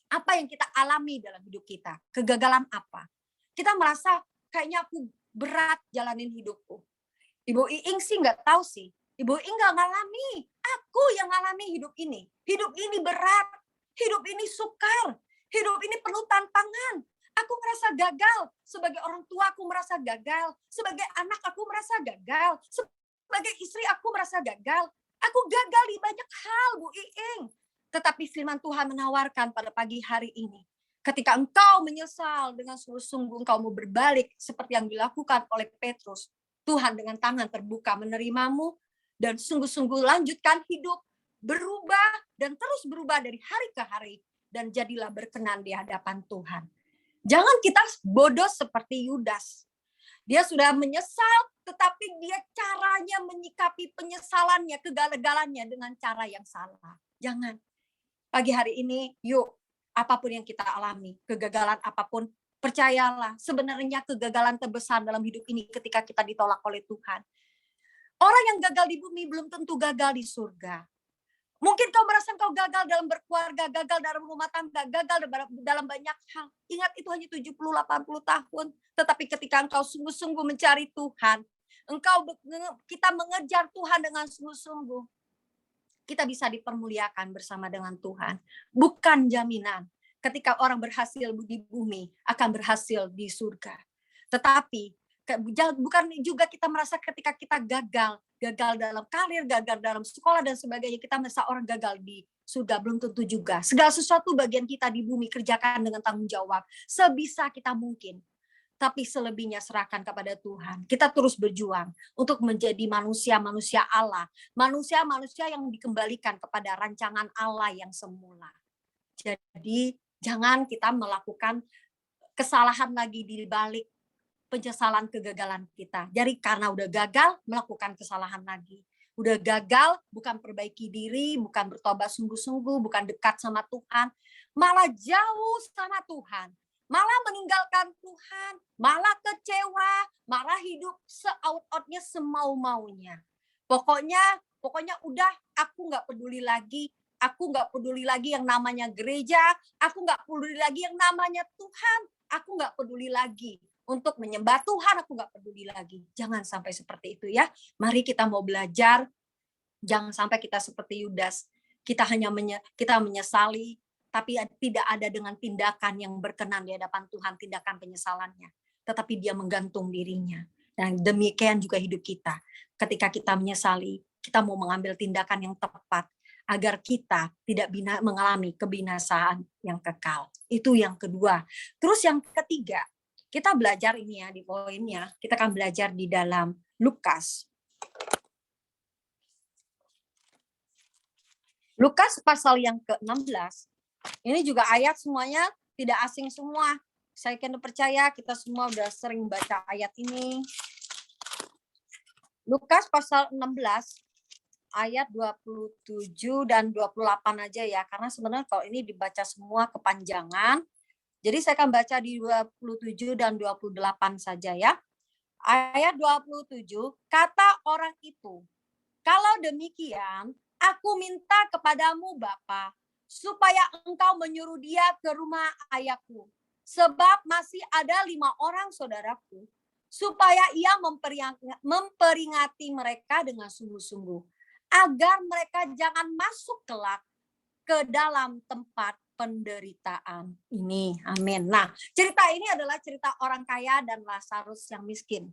S5: Apa yang kita alami dalam hidup kita? Kegagalan apa? Kita merasa kayaknya aku berat jalanin hidupku. Ibu Iing sih nggak tahu sih. Ibu Iing nggak ngalami. Aku yang ngalami hidup ini. Hidup ini berat. Hidup ini sukar. Hidup ini penuh tantangan. Aku merasa gagal. Sebagai orang tua aku merasa gagal. Sebagai anak aku merasa gagal. Sebagai istri aku merasa gagal. Aku gagal di banyak hal, Bu Iing. Tetapi firman Tuhan menawarkan pada pagi hari ini. Ketika engkau menyesal dengan sungguh-sungguh, engkau mau berbalik seperti yang dilakukan oleh Petrus. Tuhan dengan tangan terbuka menerimamu dan sungguh-sungguh lanjutkan hidup, berubah dan terus berubah dari hari ke hari. Dan jadilah berkenan di hadapan Tuhan. Jangan kita bodoh seperti Yudas. Dia sudah menyesal, tetapi dia caranya menyikapi penyesalannya, kegagalannya dengan cara yang salah. Jangan. Pagi hari ini, yuk, apapun yang kita alami, kegagalan apapun, percayalah, sebenarnya kegagalan terbesar dalam hidup ini ketika kita ditolak oleh Tuhan. Orang yang gagal di bumi belum tentu gagal di surga. Mungkin kau merasa kau gagal dalam berkeluarga, gagal dalam rumah tangga, gagal dalam banyak hal. Ingat itu hanya 70-80 tahun. Tetapi ketika engkau sungguh-sungguh mencari Tuhan, kita mengejar Tuhan dengan sungguh-sungguh, kita bisa dipermuliakan bersama dengan Tuhan. Bukan jaminan ketika orang berhasil di bumi akan berhasil di surga. Tetapi bukan juga kita merasa ketika kita gagal dalam karir, gagal dalam sekolah dan sebagainya, kita merasa orang gagal di surga. Belum tentu juga. Segala sesuatu bagian kita di bumi kerjakan dengan tanggung jawab sebisa kita mungkin. Tapi selebihnya serahkan kepada Tuhan. Kita terus berjuang untuk menjadi manusia-manusia Allah. Manusia-manusia yang dikembalikan kepada rancangan Allah yang semula. Jadi jangan kita melakukan kesalahan lagi di balik penyesalan kegagalan kita. Jadi karena udah gagal, melakukan kesalahan lagi. Udah gagal, bukan perbaiki diri, bukan bertobat sungguh-sungguh, bukan dekat sama Tuhan, malah jauh sama Tuhan. Malah meninggalkan Tuhan, malah kecewa, malah hidup se-out-outnya semau-maunya. Pokoknya udah, aku nggak peduli lagi. Aku nggak peduli lagi yang namanya gereja. Aku nggak peduli lagi yang namanya Tuhan. Aku nggak peduli lagi untuk menyembah Tuhan. Aku nggak peduli lagi. Jangan sampai seperti itu ya. Mari kita mau belajar. Jangan sampai kita seperti Yudas. Kita menyesali, tapi tidak ada dengan tindakan yang berkenan di hadapan Tuhan, tindakan penyesalannya. Tetapi dia menggantung dirinya. Dan demikian juga hidup kita. Ketika kita menyesali, kita mau mengambil tindakan yang tepat agar kita tidak mengalami kebinasaan yang kekal. Itu yang kedua. Terus yang ketiga, kita belajar ini ya di poinnya. Kita akan belajar di dalam Lukas. Lukas pasal yang ke-16. Ini juga ayat semuanya tidak asing semua. Saya kena percaya kita semua udah sering baca ayat ini. Lukas pasal 16 ayat 27 dan 28 aja ya. Karena sebenarnya kalau ini dibaca semua kepanjangan. Jadi saya akan baca di 27 dan 28 saja ya. Ayat 27, kata orang itu, kalau demikian, aku minta kepadamu Bapa, supaya engkau menyuruh dia ke rumah ayahku. Sebab masih ada 5 orang saudaraku, supaya ia memperingati mereka dengan sungguh-sungguh, agar mereka jangan masuk kelak ke dalam tempat penderitaan ini. Amin. Nah, cerita ini adalah cerita orang kaya dan Lazarus yang miskin.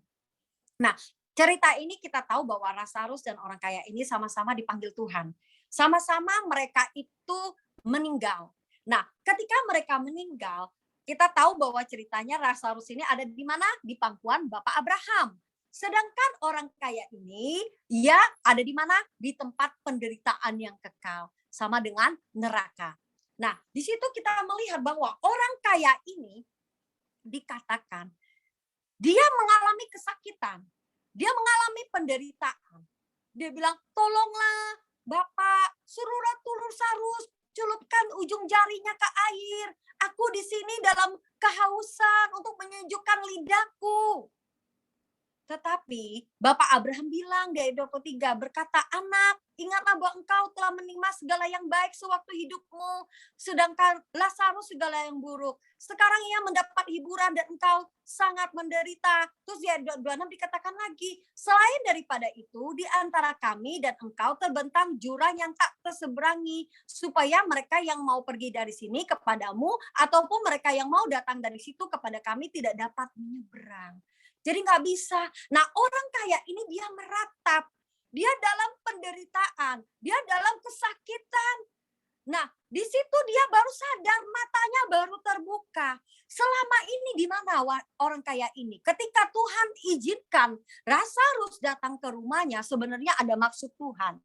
S5: Nah, cerita ini kita tahu bahwa Lazarus dan orang kaya ini sama-sama dipanggil Tuhan. Sama-sama mereka itu meninggal. Nah, ketika mereka meninggal, kita tahu bahwa ceritanya Lazarus ini ada di mana? Di pangkuan Bapak Abraham. Sedangkan orang kaya ini, ia ada di mana? Di tempat penderitaan yang kekal. Sama dengan neraka. Nah, di situ kita melihat bahwa orang kaya ini dikatakan, dia mengalami kesakitan. Dia mengalami penderitaan. Dia bilang, tolonglah Bapak, suruhlah Lazarus, celupkan ujung jarinya ke air. Aku di sini dalam kehausan untuk menyejukkan lidahku. Tetapi Bapak Abraham bilang di ayat 23, berkata, anak, ingatlah bahwa engkau telah menerima segala yang baik sewaktu hidupmu, sedangkan Lazarus segala yang buruk. Sekarang ia mendapat hiburan dan engkau sangat menderita. Terus di ayat 26 dikatakan lagi, selain daripada itu, di antara kami dan engkau terbentang jurang yang tak terseberangi, supaya mereka yang mau pergi dari sini kepadamu, ataupun mereka yang mau datang dari situ kepada kami tidak dapat menyeberang. Jadi nggak bisa. Nah, orang kaya ini dia meratap. Dia dalam penderitaan. Dia dalam kesakitan. Nah, di situ dia baru sadar, matanya baru terbuka. Selama ini di mana orang kaya ini? Ketika Tuhan izinkan Lazarus datang ke rumahnya, sebenarnya ada maksud Tuhan.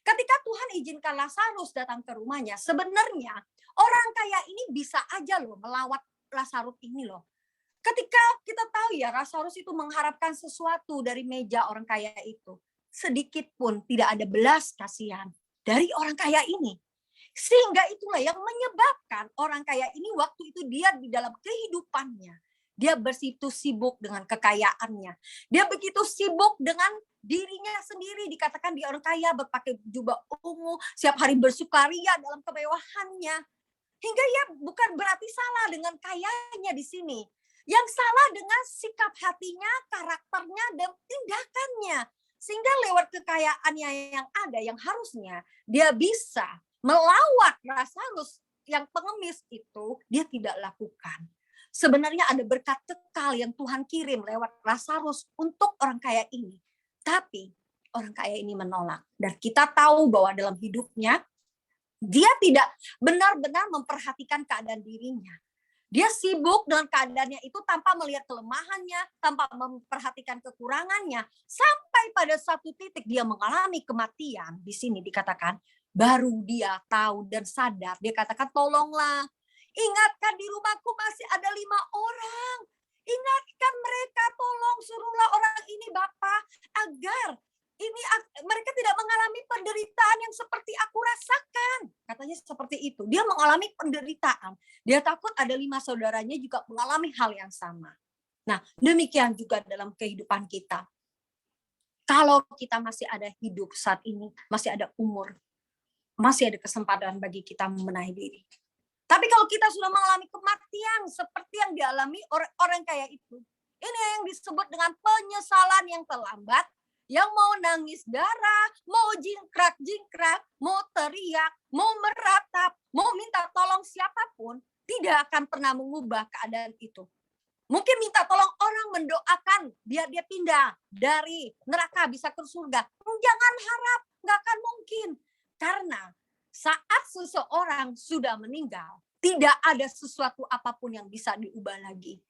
S5: Ketika Tuhan izinkan Lazarus datang ke rumahnya, sebenarnya orang kaya ini bisa aja loh melawat Lazarus ini loh. Ketika kita tahu ya, Lazarus itu mengharapkan sesuatu dari meja orang kaya itu. Sedikit pun tidak ada belas kasihan dari orang kaya ini. Sehingga itulah yang menyebabkan orang kaya ini waktu itu dia di dalam kehidupannya. Dia begitu sibuk dengan kekayaannya. Dia begitu sibuk dengan dirinya sendiri. Dikatakan dia orang kaya berpakai jubah ungu. Setiap hari bersukaria dalam kemewahannya. Hingga ya bukan berarti salah dengan kayanya di sini. Yang salah dengan sikap hatinya, karakternya, dan tindakannya. Sehingga lewat kekayaannya yang ada, yang harusnya dia bisa melawat Lazarus yang pengemis itu, dia tidak lakukan. Sebenarnya ada berkat kekal yang Tuhan kirim lewat Lazarus untuk orang kaya ini. Tapi orang kaya ini menolak. Dan kita tahu bahwa dalam hidupnya, dia tidak benar-benar memperhatikan keadaan dirinya. Dia sibuk dengan keadaannya itu tanpa melihat kelemahannya, tanpa memperhatikan kekurangannya. Sampai pada satu titik dia mengalami kematian. Di sini dikatakan, baru dia tahu dan sadar. Dia katakan, tolonglah. Ingatkan di rumahku masih ada 5 orang. Ingatkan mereka, tolong suruhlah orang ini Bapak. Agar ini mereka tidak mengalami penderitaan yang seperti aku rasakan. Katanya seperti itu. Dia mengalami penderitaan. Dia takut ada 5 saudaranya juga mengalami hal yang sama. Nah, demikian juga dalam kehidupan kita. Kalau kita masih ada hidup saat ini, masih ada umur, masih ada kesempatan bagi kita membenahi diri. Tapi kalau kita sudah mengalami kematian seperti yang dialami orang kaya itu, ini yang disebut dengan penyesalan yang terlambat, yang mau nangis darah, mau jingkrak-jingkrak, mau teriak, mau meratap, mau minta tolong siapapun, tidak akan pernah mengubah keadaan itu. Mungkin minta tolong orang mendoakan biar dia pindah dari neraka bisa ke surga. Jangan harap, nggak akan mungkin. Karena saat seseorang sudah meninggal, tidak ada sesuatu apapun yang bisa diubah lagi.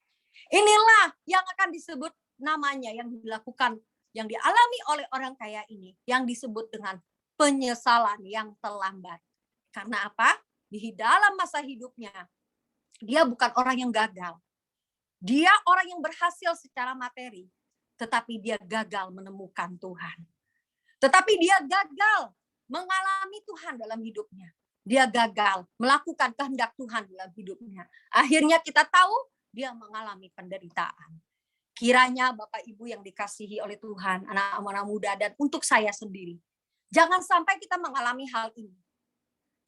S5: Inilah yang akan disebut namanya yang dilakukan, yang dialami oleh orang kaya ini, yang disebut dengan penyesalan yang terlambat. Karena apa? Di dalam masa hidupnya, dia bukan orang yang gagal. Dia orang yang berhasil secara materi, tetapi dia gagal menemukan Tuhan. Tetapi dia gagal mengalami Tuhan dalam hidupnya. Dia gagal melakukan kehendak Tuhan dalam hidupnya. Akhirnya kita tahu dia mengalami penderitaan. Kiranya Bapak Ibu yang dikasihi oleh Tuhan, anak-anak muda dan untuk saya sendiri, jangan sampai kita mengalami hal ini.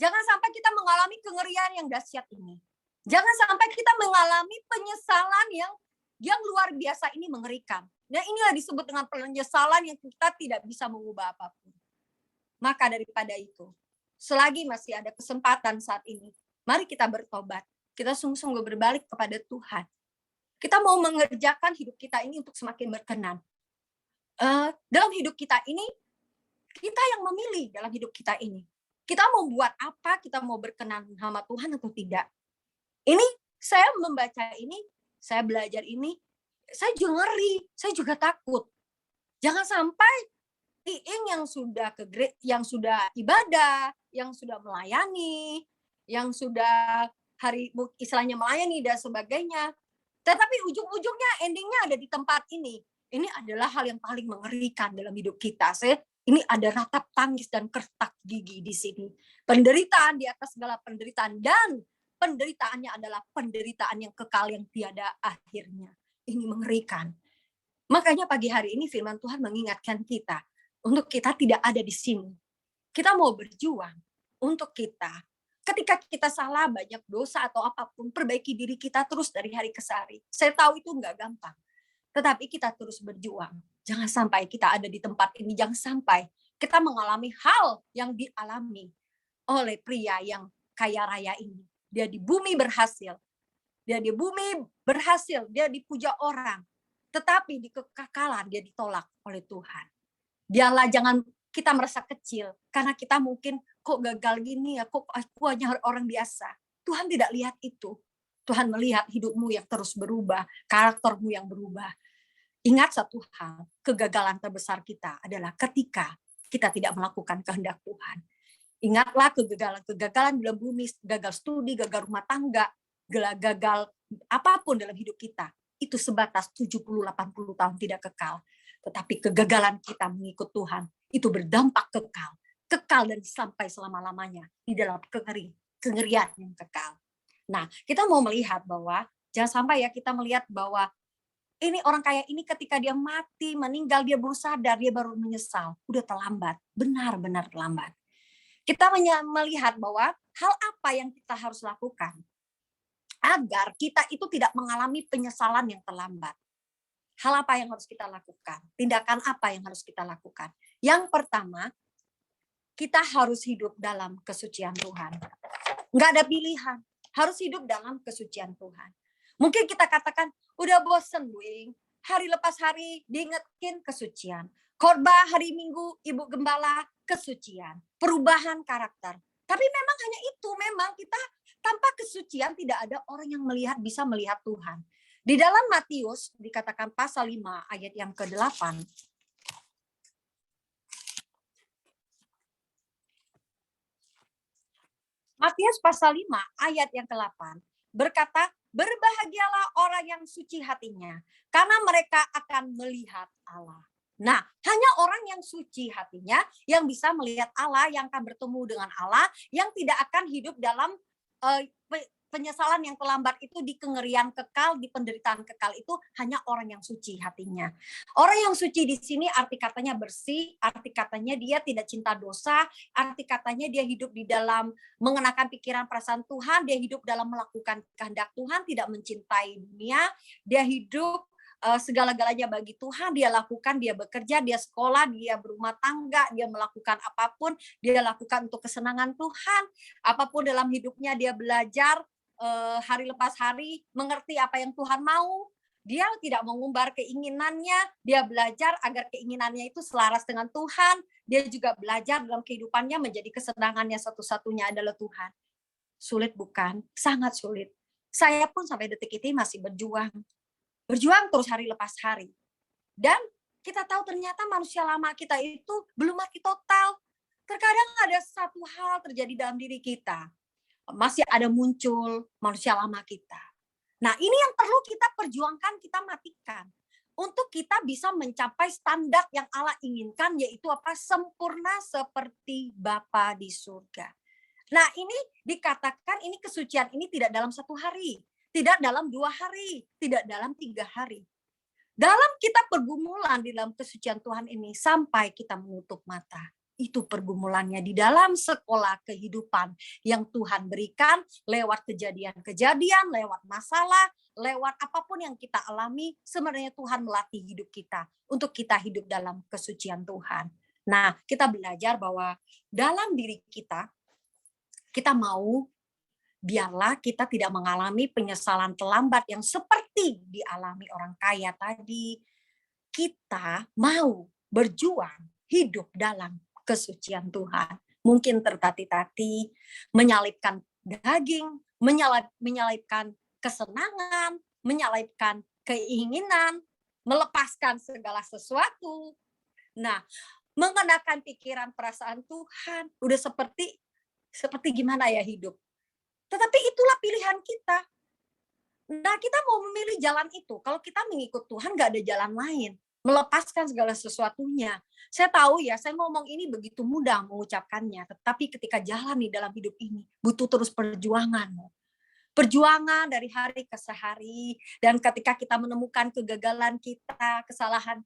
S5: Jangan sampai kita mengalami kengerian yang dahsyat ini. Jangan sampai kita mengalami penyesalan yang luar biasa ini mengerikan. Nah, inilah disebut dengan penyesalan yang kita tidak bisa mengubah apapun. Maka daripada itu, selagi masih ada kesempatan saat ini, mari kita bertobat. Kita sungguh-sungguh berbalik kepada Tuhan. Kita mau mengerjakan hidup kita ini untuk semakin berkenan. Dalam hidup kita ini, kita yang memilih dalam hidup kita ini. Kita mau buat apa, kita mau berkenan sama Tuhan atau tidak. Ini saya membaca ini, saya belajar ini, saya juga ngeri, saya juga takut. Jangan sampai Iing yang sudah ibadah, yang sudah melayani, yang sudah istilahnya melayani dan sebagainya. Tetapi ujung-ujungnya endingnya ada di tempat ini. Ini adalah hal yang paling mengerikan dalam hidup kita. Ini ada ratap tangis dan kertak gigi di sini. Penderitaan di atas segala penderitaan, dan penderitaannya adalah penderitaan yang kekal yang tiada akhirnya. Ini mengerikan. Makanya pagi hari ini firman Tuhan mengingatkan kita untuk kita tidak ada di sini. Kita mau berjuang untuk kita. Ketika kita salah, banyak dosa atau apapun, perbaiki diri kita terus dari hari ke hari. Saya tahu itu enggak gampang. Tetapi kita terus berjuang. Jangan sampai kita ada di tempat ini. Jangan sampai kita mengalami hal yang dialami oleh pria yang kaya raya ini. Dia di bumi berhasil. Dia dipuja orang. Tetapi di kekekalan dia ditolak oleh Tuhan. Janganlah kita merasa kecil karena kita mungkin kok gagal gini ya, kok aku hanya orang biasa. Tuhan tidak lihat itu. Tuhan melihat hidupmu yang terus berubah, karaktermu yang berubah. Ingat satu hal, kegagalan terbesar kita adalah ketika kita tidak melakukan kehendak Tuhan. Ingatlah kegagalan dalam bumi, gagal studi, gagal rumah tangga, gagal apapun dalam hidup kita. Itu sebatas 70-80 tahun tidak kekal. Tetapi kegagalan kita mengikut Tuhan, itu berdampak kekal. Kekal dan sampai selama-lamanya di dalam kengerian yang kekal. Nah, kita mau melihat bahwa, jangan sampai ya kita melihat bahwa ini orang kaya ini ketika dia mati, meninggal, dia baru sadar, dia baru menyesal. Udah terlambat, benar-benar terlambat. Kita melihat bahwa hal apa yang kita harus lakukan agar kita itu tidak mengalami penyesalan yang terlambat. Hal apa yang harus kita lakukan? Tindakan apa yang harus kita lakukan? Yang pertama, kita harus hidup dalam kesucian Tuhan. Nggak ada pilihan. Harus hidup dalam kesucian Tuhan. Mungkin kita katakan, udah bosen, Wing. Hari lepas hari diingetin kesucian. Khotbah hari Minggu, Ibu Gembala, kesucian. Perubahan karakter. Tapi memang hanya itu. Memang kita tanpa kesucian tidak ada orang yang bisa melihat Tuhan. Di dalam Matius dikatakan pasal 5 ayat yang ke-8. Matius pasal 5 ayat yang ke-8 berkata, berbahagialah orang yang suci hatinya, karena mereka akan melihat Allah. Nah, hanya orang yang suci hatinya yang bisa melihat Allah, yang akan bertemu dengan Allah, yang tidak akan hidup dalam penyesalan yang terlambat itu, di kengerian kekal, di penderitaan kekal itu hanya orang yang suci hatinya. Orang yang suci di sini arti katanya bersih, arti katanya dia tidak cinta dosa, arti katanya dia hidup di dalam mengenakan pikiran perasaan Tuhan, dia hidup dalam melakukan kehendak Tuhan, tidak mencintai dunia, dia hidup segala-galanya bagi Tuhan, dia lakukan, dia bekerja, dia sekolah, dia berumah tangga, dia melakukan apapun, dia lakukan untuk kesenangan Tuhan, apapun dalam hidupnya dia belajar, hari lepas hari mengerti apa yang Tuhan mau. Dia tidak mengumbar keinginannya, dia belajar agar keinginannya itu selaras dengan Tuhan. Dia juga belajar dalam kehidupannya menjadi kesenangannya satu-satunya adalah Tuhan. Sulit bukan? Sangat sulit. Saya pun sampai detik ini masih berjuang. Berjuang terus hari lepas hari. Dan kita tahu ternyata manusia lama kita itu belum mati total. Terkadang ada satu hal terjadi dalam diri kita. Masih ada muncul manusia lama kita. Nah, ini yang perlu kita perjuangkan, kita matikan. Untuk kita bisa mencapai standar yang Allah inginkan, yaitu apa? Sempurna seperti Bapa di surga. Nah, ini dikatakan ini kesucian ini tidak dalam 1 hari. Tidak dalam 2 hari. Tidak dalam 3 hari. Dalam kita pergumulan di dalam kesucian Tuhan ini, sampai kita menutup mata. itu pergumulannya di dalam sekolah kehidupan yang Tuhan berikan lewat kejadian-kejadian, lewat masalah, lewat apapun yang kita alami, sebenarnya Tuhan melatih hidup kita untuk kita hidup dalam kesucian Tuhan. Nah, kita belajar bahwa dalam diri kita mau biarlah kita tidak mengalami penyesalan terlambat yang seperti dialami orang kaya tadi. Kita mau berjuang hidup dalam kesucian Tuhan. Mungkin tertati-tati, menyalipkan daging, menyalipkan kesenangan, menyalipkan keinginan, melepaskan segala sesuatu. Nah, mengenakan pikiran perasaan Tuhan, udah seperti gimana ya hidup. Tetapi itulah pilihan kita. Nah, kita mau memilih jalan itu. Kalau kita mengikut Tuhan, nggak ada jalan lain. Melepaskan segala sesuatunya. Saya tahu ya, saya ngomong ini begitu mudah mengucapkannya. Tetapi ketika jalan di dalam hidup ini, butuh terus perjuangan. Perjuangan dari hari ke hari. Dan ketika kita menemukan kegagalan kita, kesalahan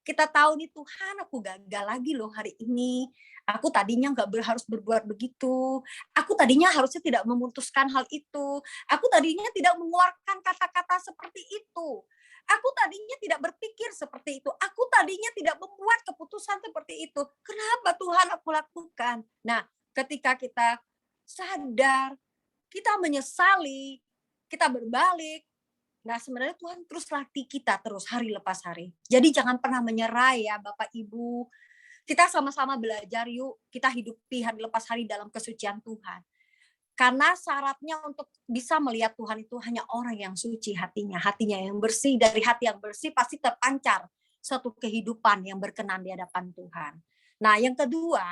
S5: kita tahu nih Tuhan, aku gagal lagi loh hari ini. Aku tadinya harus berbuat begitu. Aku tadinya harusnya tidak memutuskan hal itu. Aku tadinya tidak mengeluarkan kata-kata seperti itu. Aku tadinya tidak berpikir seperti itu. Aku tadinya tidak membuat keputusan seperti itu. Kenapa Tuhan aku lakukan? Nah, ketika kita sadar, kita menyesali, kita berbalik. Nah, sebenarnya Tuhan terus latih kita terus hari lepas hari. Jadi jangan pernah menyerah ya Bapak Ibu. Kita sama-sama belajar yuk, kita hidupi hari lepas hari dalam kesucian Tuhan. Karena syaratnya untuk bisa melihat Tuhan itu hanya orang yang suci hatinya yang bersih. Dari hati yang bersih pasti terpancar suatu kehidupan yang berkenan di hadapan Tuhan. Nah, yang kedua,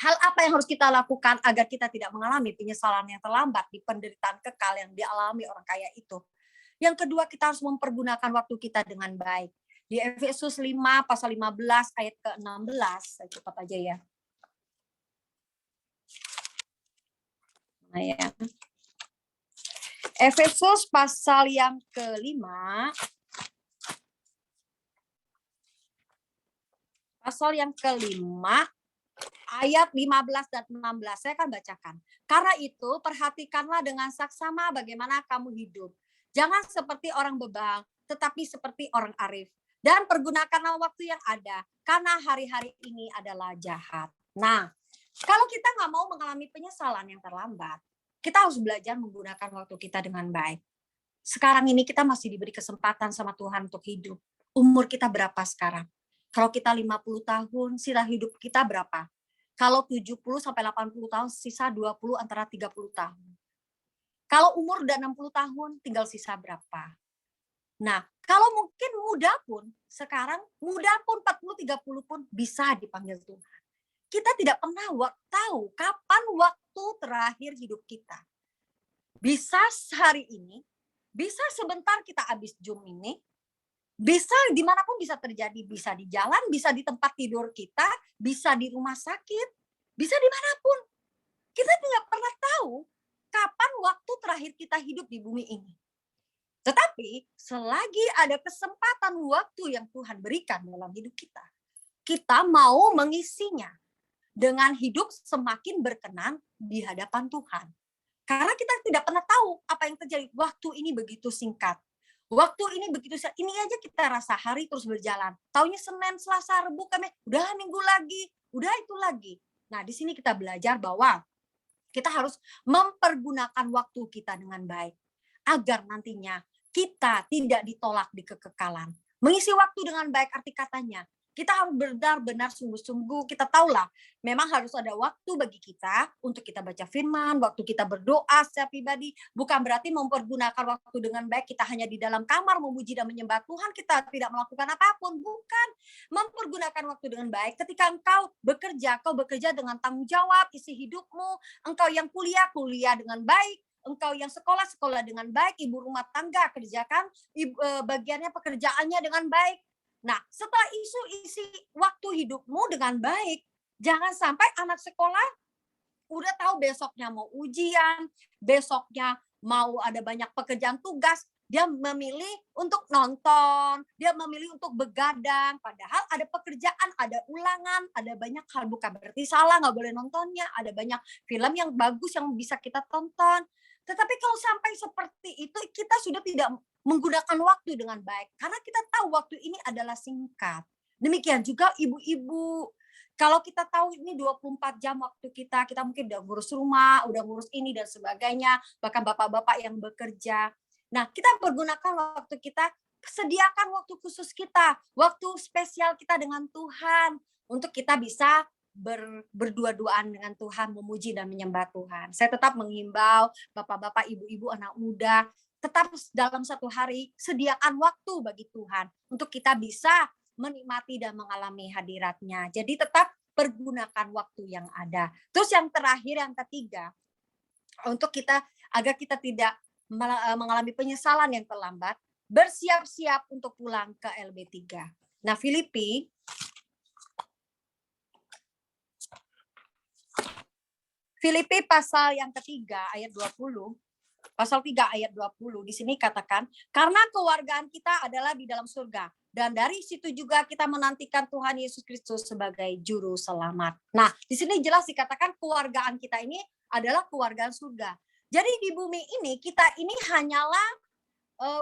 S5: hal apa yang harus kita lakukan agar kita tidak mengalami penyesalan yang terlambat di penderitaan kekal yang dialami orang kaya itu? Yang kedua, kita harus mempergunakan waktu kita dengan baik. Di Efesus 5 pasal 15 ayat ke-16, saya cepat aja ya. Nah ya. Efesus pasal yang ke-5 ayat 15 dan 16 saya akan bacakan. Karena itu perhatikanlah dengan saksama bagaimana kamu hidup. Jangan seperti orang bebal, tetapi seperti orang arif. Dan pergunakanlah waktu yang ada, karena hari-hari ini adalah jahat. Nah, kalau kita nggak mau mengalami penyesalan yang terlambat, kita harus belajar menggunakan waktu kita dengan baik. Sekarang ini kita masih diberi kesempatan sama Tuhan untuk hidup. Umur kita berapa sekarang? Kalau kita 50 tahun, sisa hidup kita berapa? Kalau 70 sampai 80 tahun, sisa 20 antara 30 tahun. Kalau umur udah 60 tahun, tinggal sisa berapa? Nah, kalau mungkin muda pun, sekarang muda pun 40-30 pun bisa dipanggil Tuhan. Kita tidak pernah tahu kapan waktu terakhir hidup kita. Bisa hari ini, bisa sebentar kita habis Zoom ini, bisa dimanapun bisa terjadi, bisa di jalan, bisa di tempat tidur kita, bisa di rumah sakit, bisa dimanapun. Kita tidak pernah tahu kapan waktu terakhir kita hidup di bumi ini. Tetapi selagi ada kesempatan waktu yang Tuhan berikan dalam hidup kita mau mengisinya dengan hidup semakin berkenan di hadapan Tuhan. Karena kita tidak pernah tahu apa yang terjadi. Waktu ini begitu singkat. Waktu ini begitu singkat. Ini aja kita rasa hari terus berjalan. Taunya Senin, Selasa, Rabu, Kamis, udah minggu lagi, udah itu lagi. Nah, di sini kita belajar bahwa kita harus mempergunakan waktu kita dengan baik. Agar nantinya kita tidak ditolak di kekekalan. Mengisi waktu dengan baik arti katanya. Kita harus benar-benar sungguh-sungguh, kita tahulah memang harus ada waktu bagi kita untuk kita baca firman, waktu kita berdoa secara pribadi. Bukan berarti mempergunakan waktu dengan baik kita hanya di dalam kamar memuji dan menyembah Tuhan, kita tidak melakukan apapun. Bukan. Mempergunakan waktu dengan baik ketika kau bekerja dengan tanggung jawab, isi hidupmu. Engkau yang kuliah dengan baik. Engkau yang sekolah dengan baik. Ibu rumah tangga kerjakan bagiannya pekerjaannya dengan baik. Nah, setelah isi waktu hidupmu dengan baik, jangan sampai anak sekolah udah tahu besoknya mau ujian, besoknya mau ada banyak pekerjaan tugas, dia memilih untuk nonton, dia memilih untuk begadang, padahal ada pekerjaan, ada ulangan, ada banyak hal, bukan berarti salah nggak boleh nontonnya, ada banyak film yang bagus yang bisa kita tonton. Tetapi kalau sampai seperti itu, kita sudah tidak menggunakan waktu dengan baik, karena kita tahu waktu ini adalah singkat. Demikian juga ibu-ibu. Kalau kita tahu ini 24 jam waktu kita mungkin udah ngurus rumah, udah ngurus ini dan sebagainya, bahkan bapak-bapak yang bekerja. Nah, kita pergunakan waktu kita, sediakan waktu khusus kita, waktu spesial kita dengan Tuhan, untuk kita bisa berdua-duaan dengan Tuhan, memuji dan menyembah Tuhan. Saya tetap menghimbau bapak-bapak, ibu-ibu, anak muda, tetap dalam satu hari sediakan waktu bagi Tuhan untuk kita bisa menikmati dan mengalami hadirat-Nya. Jadi tetap pergunakan waktu yang ada. Terus yang terakhir, yang ketiga, untuk kita agar kita tidak mengalami penyesalan yang terlambat, bersiap-siap untuk pulang ke LB3. Nah, Filipi pasal yang ketiga ayat 20, pasal 3 ayat 20, di sini katakan, karena kewargaan kita adalah di dalam surga, dan dari situ juga kita menantikan Tuhan Yesus Kristus sebagai juru selamat. Nah, di sini jelas dikatakan kewargaan kita ini adalah kewargaan surga. Jadi di bumi ini, kita ini hanyalah,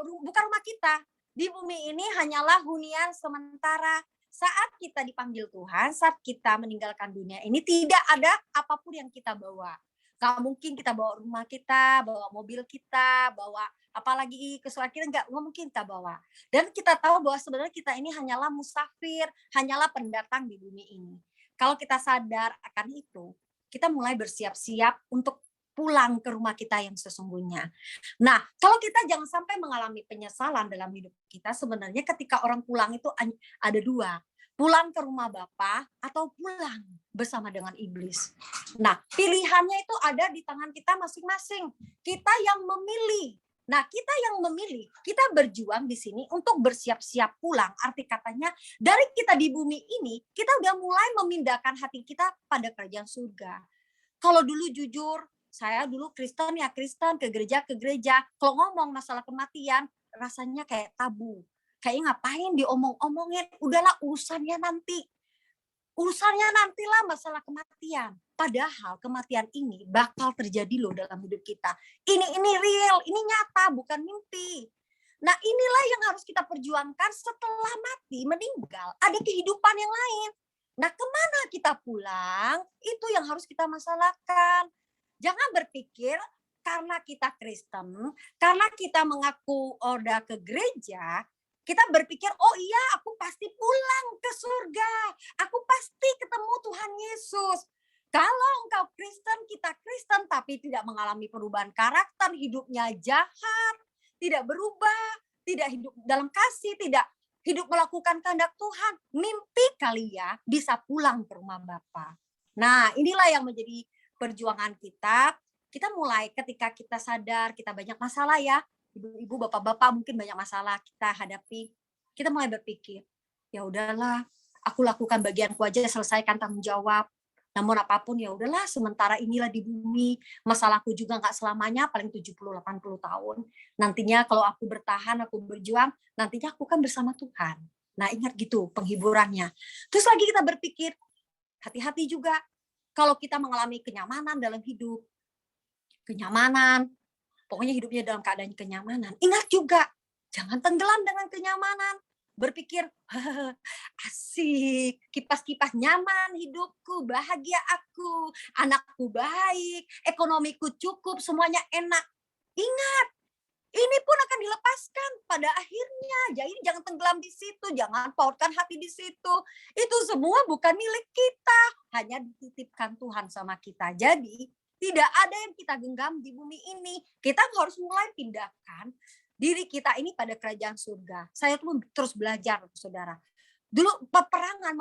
S5: bukan rumah kita. Di bumi ini hanyalah hunian sementara. Saat kita dipanggil Tuhan, saat kita meninggalkan dunia ini, tidak ada apapun yang kita bawa. Gak mungkin kita bawa rumah kita, bawa mobil kita, bawa apalagi kesulitan, nggak mungkin kita bawa. Dan kita tahu bahwa sebenarnya kita ini hanyalah musafir, hanyalah pendatang di bumi ini. Kalau kita sadar akan itu, kita mulai bersiap-siap untuk pulang ke rumah kita yang sesungguhnya. Nah, kalau kita jangan sampai mengalami penyesalan dalam hidup kita, sebenarnya ketika orang pulang itu ada dua. Pulang ke rumah Bapa atau pulang bersama dengan iblis. Nah, pilihannya itu ada di tangan kita masing-masing. Kita yang memilih. Nah, kita yang memilih, kita berjuang di sini untuk bersiap-siap pulang. Arti katanya, dari kita di bumi ini, kita udah mulai memindahkan hati kita pada kerajaan surga. Kalau dulu jujur, saya dulu Kristen ke gereja. Kalau ngomong masalah kematian, rasanya kayak tabu. Kayak ngapain diomong-omongin, udahlah urusannya nantilah masalah kematian. Padahal kematian ini bakal terjadi loh dalam hidup kita. Ini real, ini nyata, bukan mimpi. Nah, inilah yang harus kita perjuangkan setelah mati, meninggal. Ada kehidupan yang lain. Nah, kemana kita pulang, itu yang harus kita masalahkan. Jangan berpikir karena kita Kristen, karena kita mengaku udah ke gereja, kita berpikir, oh iya aku pasti pulang ke surga. Aku pasti ketemu Tuhan Yesus. Kalau engkau Kristen, kita Kristen, tapi tidak mengalami perubahan karakter, hidupnya jahat, tidak berubah, tidak hidup dalam kasih, tidak hidup melakukan kehendak Tuhan, mimpi kali ya bisa pulang ke rumah Bapa. Nah, inilah yang menjadi perjuangan kita. Kita mulai ketika kita sadar kita banyak masalah ya, ibu-ibu, bapak-bapak mungkin banyak masalah kita hadapi. Kita mulai berpikir, ya udahlah, aku lakukan bagianku aja, selesaikan tanggung jawab. Namun apapun ya udahlah, sementara inilah di bumi, masalahku juga nggak selamanya, paling 70-80 tahun. Nantinya kalau aku bertahan, aku berjuang, nantinya aku kan bersama Tuhan. Nah, ingat gitu penghiburannya. Terus lagi kita berpikir, hati-hati juga kalau kita mengalami kenyamanan dalam hidup. Kenyamanan, pokoknya hidupnya dalam keadaan kenyamanan. Ingat juga, jangan tenggelam dengan kenyamanan. Berpikir, asik, kipas-kipas nyaman hidupku, bahagia aku, anakku baik, ekonomiku cukup, semuanya enak. Ingat, ini pun akan dilepaskan pada akhirnya. Jadi jangan tenggelam di situ, jangan pautkan hati di situ. Itu semua bukan milik kita, hanya dititipkan Tuhan sama kita. Jadi tidak ada yang kita genggam di bumi ini. Kita harus mulai pindahkan diri kita ini pada kerajaan surga. Saya tuh terus belajar, saudara. Dulu peperangan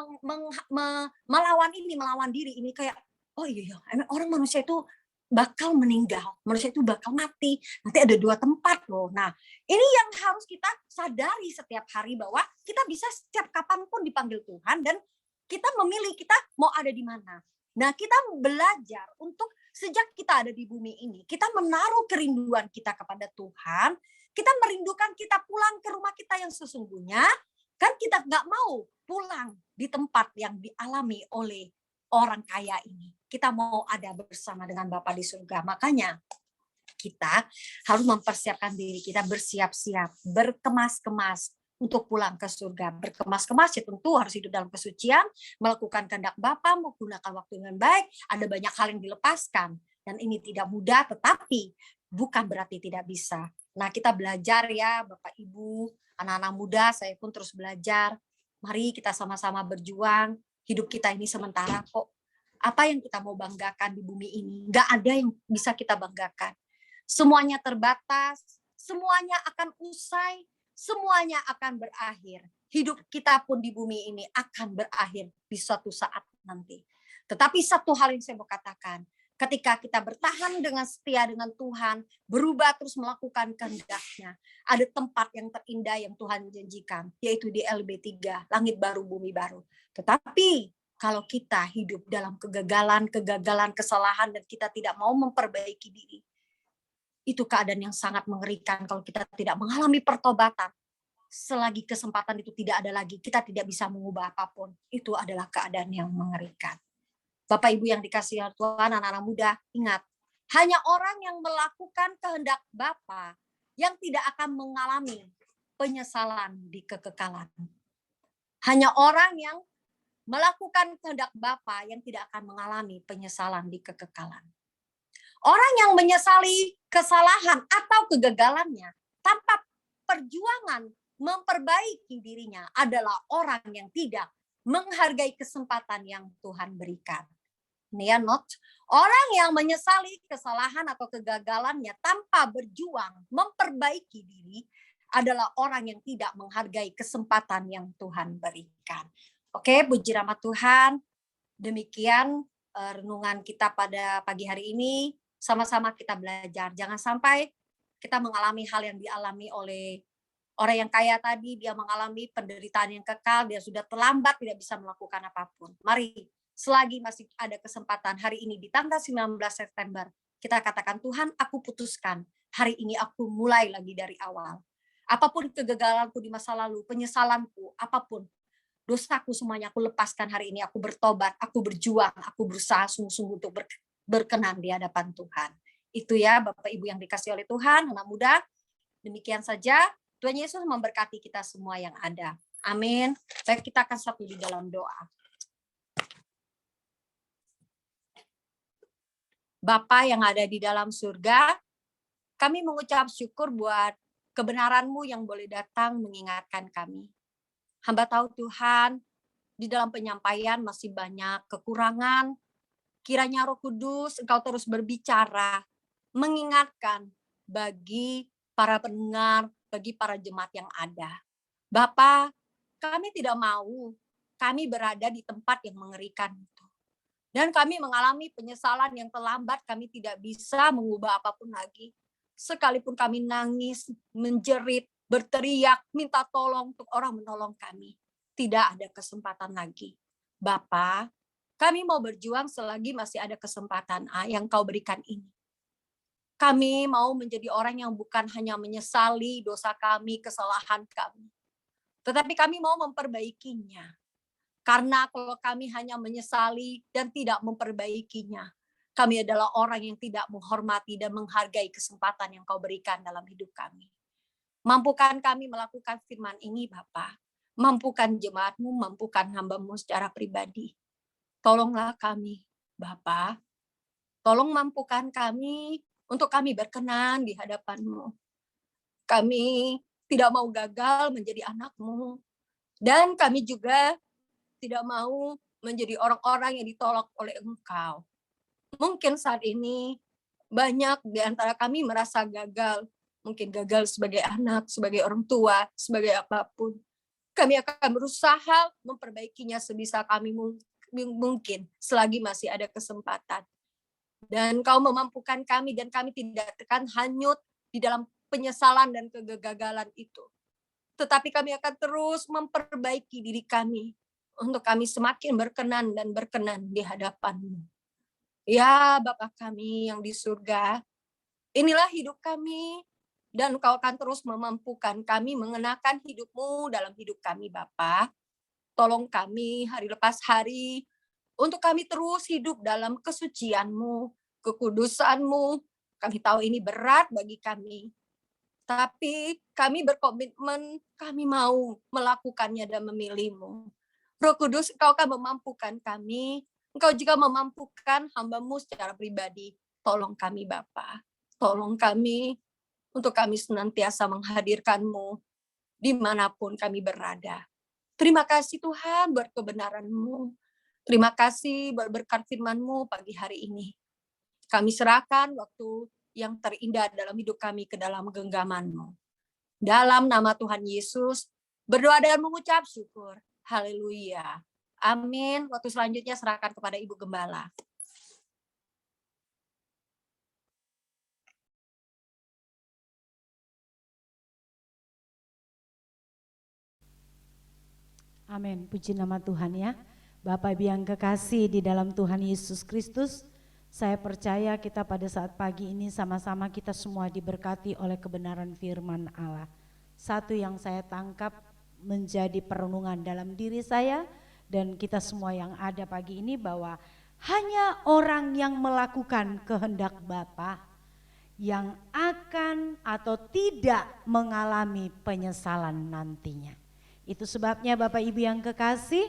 S5: melawan diri ini kayak, oh iya, orang manusia itu bakal meninggal, manusia itu bakal mati. Nanti ada dua tempat loh. Nah, ini yang harus kita sadari setiap hari bahwa kita bisa setiap kapanpun dipanggil Tuhan dan kita memilih kita mau ada di mana. Nah, kita belajar untuk sejak kita ada di bumi ini, kita menaruh kerinduan kita kepada Tuhan, Kita merindukan kita pulang ke rumah kita yang sesungguhnya, kan kita nggak mau pulang di tempat yang dialami oleh orang kaya ini. Kita mau ada bersama dengan Bapa di surga. Makanya kita harus mempersiapkan diri kita, bersiap-siap, berkemas-kemas untuk pulang ke surga. Berkemas-kemas ya tentu harus hidup dalam kesucian, melakukan kehendak Bapa, menggunakan waktu dengan baik. Ada banyak hal yang dilepaskan. Dan ini tidak mudah, tetapi bukan berarti tidak bisa. Nah, kita belajar ya Bapak Ibu, anak-anak muda, saya pun terus belajar. Mari kita sama-sama berjuang. Hidup kita ini sementara kok. Apa yang kita mau banggakan di bumi ini? Nggak ada yang bisa kita banggakan. Semuanya terbatas, semuanya akan usai, semuanya akan berakhir. Hidup kita pun di bumi ini akan berakhir di suatu saat nanti. Tetapi satu hal yang saya mau katakan, ketika kita bertahan dengan setia dengan Tuhan, berubah terus melakukan kehendak-Nya, ada tempat yang terindah yang Tuhan janjikan, yaitu di LB3, langit baru, bumi baru. Tetapi kalau kita hidup dalam kegagalan, kesalahan, dan kita tidak mau memperbaiki diri, itu keadaan yang sangat mengerikan kalau kita tidak mengalami pertobatan. Selagi kesempatan itu tidak ada lagi, kita tidak bisa mengubah apapun. Itu adalah keadaan yang mengerikan. Bapak Ibu yang dikasihi Tuhan, anak-anak muda, ingat, hanya orang yang melakukan kehendak Bapa yang tidak akan mengalami penyesalan di kekekalan. Hanya orang yang melakukan kehendak Bapa yang tidak akan mengalami penyesalan di kekekalan. Orang yang menyesali kesalahan atau kegagalannya tanpa perjuangan memperbaiki dirinya adalah orang yang tidak menghargai kesempatan yang Tuhan berikan. Nia not, orang yang menyesali kesalahan atau kegagalannya tanpa berjuang memperbaiki diri adalah orang yang tidak menghargai kesempatan yang Tuhan berikan. Oke, puji nama Tuhan. Demikian renungan kita pada pagi hari ini. Sama-sama kita belajar. Jangan sampai kita mengalami hal yang dialami oleh orang yang kaya tadi. Dia mengalami penderitaan yang kekal. Dia sudah terlambat, tidak bisa melakukan apapun. Mari, selagi masih ada kesempatan hari ini di tanggal 19 September, kita katakan, Tuhan, aku putuskan. Hari ini aku mulai lagi dari awal. Apapun kegagalanku di masa lalu, penyesalanku, apapun, dosaku semuanya aku lepaskan hari ini. Aku bertobat, aku berjuang, aku berusaha sungguh-sungguh untuk berkenan di hadapan Tuhan. Itu ya Bapak Ibu yang dikasihi oleh Tuhan, anak muda. Demikian saja, Tuhan Yesus memberkati kita semua yang ada. Amin. Baik, kita akan satu di dalam doa. Bapa yang ada di dalam surga, kami mengucap syukur buat kebenaran-Mu yang boleh datang mengingatkan kami. Hamba tahu Tuhan, di dalam penyampaian masih banyak kekurangan. Kiranya Roh Kudus Engkau terus berbicara, mengingatkan bagi para pendengar, bagi para jemaat yang ada. Bapa, kami tidak mau kami berada di tempat yang mengerikan itu. Dan kami mengalami penyesalan yang terlambat, kami tidak bisa mengubah apapun lagi. Sekalipun kami nangis, menjerit, berteriak, minta tolong untuk orang menolong kami. Tidak ada kesempatan lagi. Bapa, kami mau berjuang selagi masih ada kesempatan yang Kau berikan ini. Kami mau menjadi orang yang bukan hanya menyesali dosa kami, kesalahan kami. Tetapi kami mau memperbaikinya. Karena kalau kami hanya menyesali dan tidak memperbaikinya, kami adalah orang yang tidak menghormati dan menghargai kesempatan yang Kau berikan dalam hidup kami. Mampukan kami melakukan firman ini, Bapa. Mampukan jemaat-Mu, mampukan hamba-Mu secara pribadi. Tolonglah kami, Bapa. Tolong mampukan kami untuk kami berkenan di hadapan-Mu. Kami tidak mau gagal menjadi anak-Mu. Dan kami juga tidak mau menjadi orang-orang yang ditolak oleh Engkau. Mungkin saat ini banyak di antara kami merasa gagal. Mungkin gagal sebagai anak, sebagai orang tua, sebagai apapun. Kami akan berusaha memperbaikinya sebisa kami mungkin selagi masih ada kesempatan. Dan Kau memampukan kami dan kami tidak akan hanyut di dalam penyesalan dan kegagalan itu. Tetapi kami akan terus memperbaiki diri kami untuk kami semakin berkenan dan berkenan di hadapan-Mu. Ya Bapa kami yang di surga, inilah hidup kami. Dan Engkau akan terus memampukan kami mengenakan hidup-Mu dalam hidup kami Bapa. Tolong kami hari lepas hari untuk kami terus hidup dalam kesucian-Mu, kekudusan-Mu. Kami tahu ini berat bagi kami. Tapi kami berkomitmen, kami mau melakukannya dan memilih-Mu. Roh Kudus, Engkau akan memampukan kami. Engkau juga memampukan hamba-Mu secara pribadi. Tolong kami Bapa. Tolong kami untuk kami senantiasa menghadirkan-Mu dimanapun kami berada. Terima kasih Tuhan buat kebenaran-Mu. Terima kasih buat berkat firman-Mu pagi hari ini. Kami serahkan waktu yang terindah dalam hidup kami ke dalam genggaman-Mu. Dalam nama Tuhan Yesus, berdoa dan mengucap syukur. Haleluya. Amin. Waktu selanjutnya serahkan kepada Ibu Gembala.
S3: Amin. Puji nama Tuhan ya. Bapak Ibu yang kekasih di dalam Tuhan Yesus Kristus, saya percaya kita pada saat pagi ini sama-sama kita semua diberkati oleh kebenaran firman Allah. Satu yang saya tangkap menjadi perenungan dalam diri saya dan kita semua yang ada pagi ini, bahwa hanya orang yang melakukan kehendak Bapa yang akan atau tidak mengalami penyesalan nantinya. Itu sebabnya Bapak Ibu yang kekasih,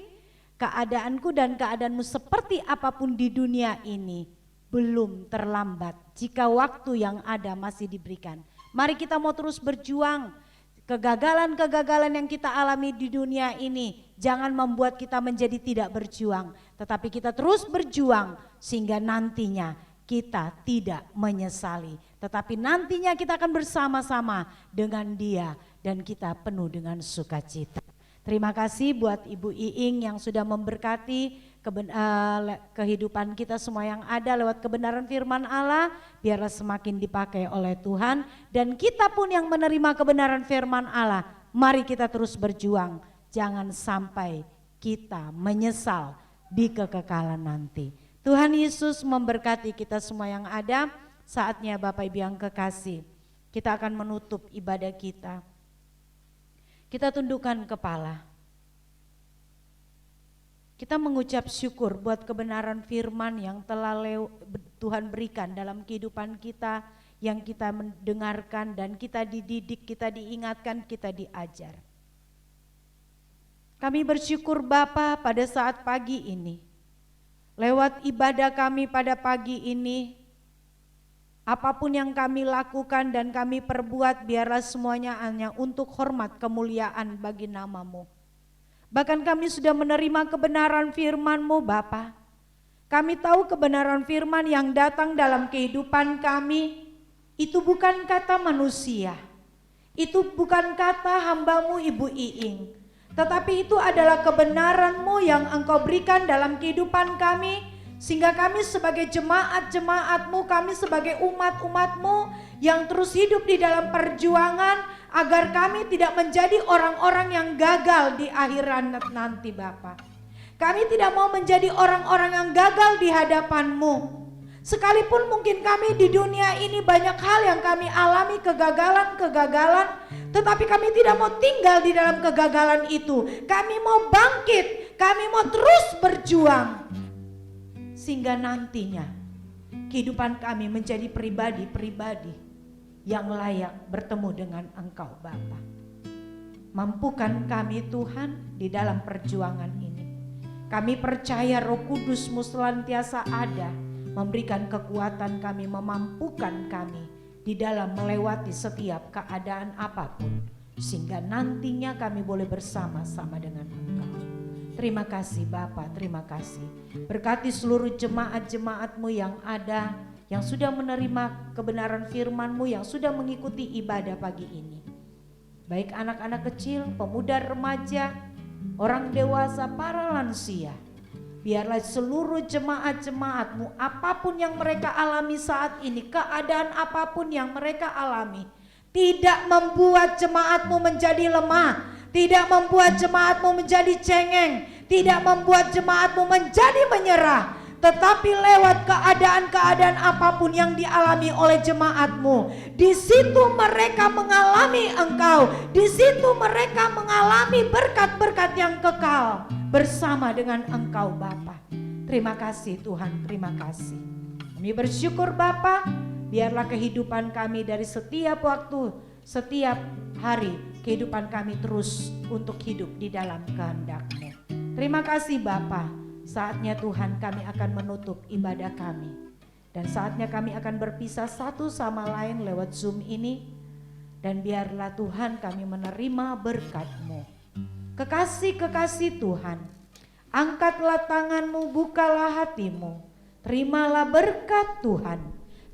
S3: keadaanku dan keadaanmu seperti apapun di dunia ini belum terlambat jika waktu yang ada masih diberikan. Mari kita mau terus berjuang. Kegagalan-kegagalan yang kita alami di dunia ini jangan membuat kita menjadi tidak berjuang, tetapi kita terus berjuang sehingga nantinya kita tidak menyesali, tetapi nantinya kita akan bersama-sama dengan Dia dan kita penuh dengan sukacita. Terima kasih buat Ibu Iing yang sudah memberkati kehidupan kita semua yang ada lewat kebenaran firman Allah. Biarlah semakin dipakai oleh Tuhan, dan kita pun yang menerima kebenaran firman Allah, mari kita terus berjuang. Jangan sampai kita menyesal di kekekalan nanti. Tuhan Yesus memberkati kita semua yang ada. Saatnya Bapak Ibu yang kekasih, kita akan menutup ibadah kita. Kita tundukkan kepala. Kita mengucap syukur buat kebenaran firman yang telah Tuhan berikan dalam kehidupan kita, yang kita mendengarkan dan kita dididik, kita diingatkan, kita diajar. Kami bersyukur Bapa pada saat pagi ini. Lewat ibadah kami pada pagi ini, apapun yang kami lakukan dan kami perbuat, biarlah semuanya hanya untuk hormat kemuliaan bagi nama-Mu. Bahkan kami sudah menerima kebenaran firman-Mu Bapa. Kami tahu kebenaran firman yang datang dalam kehidupan kami, itu bukan kata manusia. Itu bukan kata hamba-Mu Ibu Iing. Tetapi itu adalah kebenaran-Mu yang Engkau berikan dalam kehidupan kami, sehingga kami sebagai jemaat-jemaat-Mu, kami sebagai umat-umat-Mu yang terus hidup di dalam perjuangan, agar kami tidak menjadi orang-orang yang gagal di akhirat nanti Bapa. Kami tidak mau menjadi orang-orang yang gagal di hadapan-Mu. Sekalipun mungkin kami di dunia ini banyak hal yang kami alami, kegagalan-kegagalan, tetapi kami tidak mau tinggal di dalam kegagalan itu. Kami mau bangkit, kami mau terus berjuang. Sehingga nantinya kehidupan kami menjadi pribadi-pribadi yang layak bertemu dengan Engkau Bapa. Mampukan kami Tuhan di dalam perjuangan ini. Kami percaya Roh Kudus-Mu senantiasa ada, memberikan kekuatan kami, memampukan kami di dalam melewati setiap keadaan apapun, sehingga nantinya kami boleh bersama-sama dengan Engkau. Terima kasih Bapa, terima kasih. Berkati seluruh jemaat-jemaat-Mu yang ada, yang sudah menerima kebenaran firman-Mu, yang sudah mengikuti ibadah pagi ini. Baik anak-anak kecil, pemuda, remaja, orang dewasa, para lansia. Biarlah seluruh jemaat-jemaat-Mu, apapun yang mereka alami saat ini, keadaan apapun yang mereka alami, tidak membuat jemaat-Mu menjadi lemah, tidak membuat jemaat-Mu menjadi cengeng, tidak membuat jemaat-Mu menjadi menyerah. tetapi lewat keadaan-keadaan apapun yang dialami oleh jemaatmu, di situ mereka mengalami Engkau, di situ mereka mengalami berkat-berkat yang kekal bersama dengan Engkau Bapa. Terima kasih Tuhan, terima kasih. Kami bersyukur Bapa, biarlah kehidupan kami dari setiap waktu, setiap hari, kehidupan kami terus untuk hidup di dalam kehendak-Mu. Terima kasih Bapa, saatnya Tuhan kami akan menutup ibadah kami. Dan saatnya kami akan berpisah satu sama lain lewat Zoom ini. Dan biarlah Tuhan kami menerima berkat-Mu. Kekasih-kekasih Tuhan, angkatlah tangan-Mu, bukalah hatimu. Terimalah berkat Tuhan.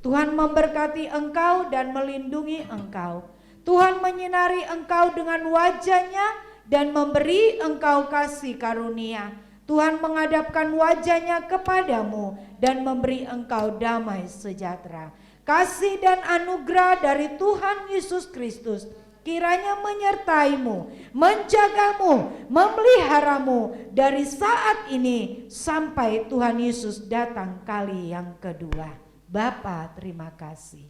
S3: Tuhan memberkati engkau dan melindungi engkau. Tuhan menyinari engkau dengan wajah-Nya dan memberi engkau kasih karunia. Tuhan menghadapkan wajah-Nya kepadamu dan memberi engkau damai sejahtera. Kasih dan anugerah dari Tuhan Yesus Kristus kiranya menyertaimu, menjagamu, memeliharamu dari saat ini sampai Tuhan Yesus datang kali yang kedua. Bapa, terima kasih.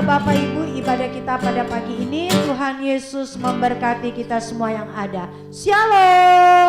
S3: Bapak Ibu, ibadah kita pada pagi ini. Tuhan Yesus memberkati kita semua yang ada. Shalom.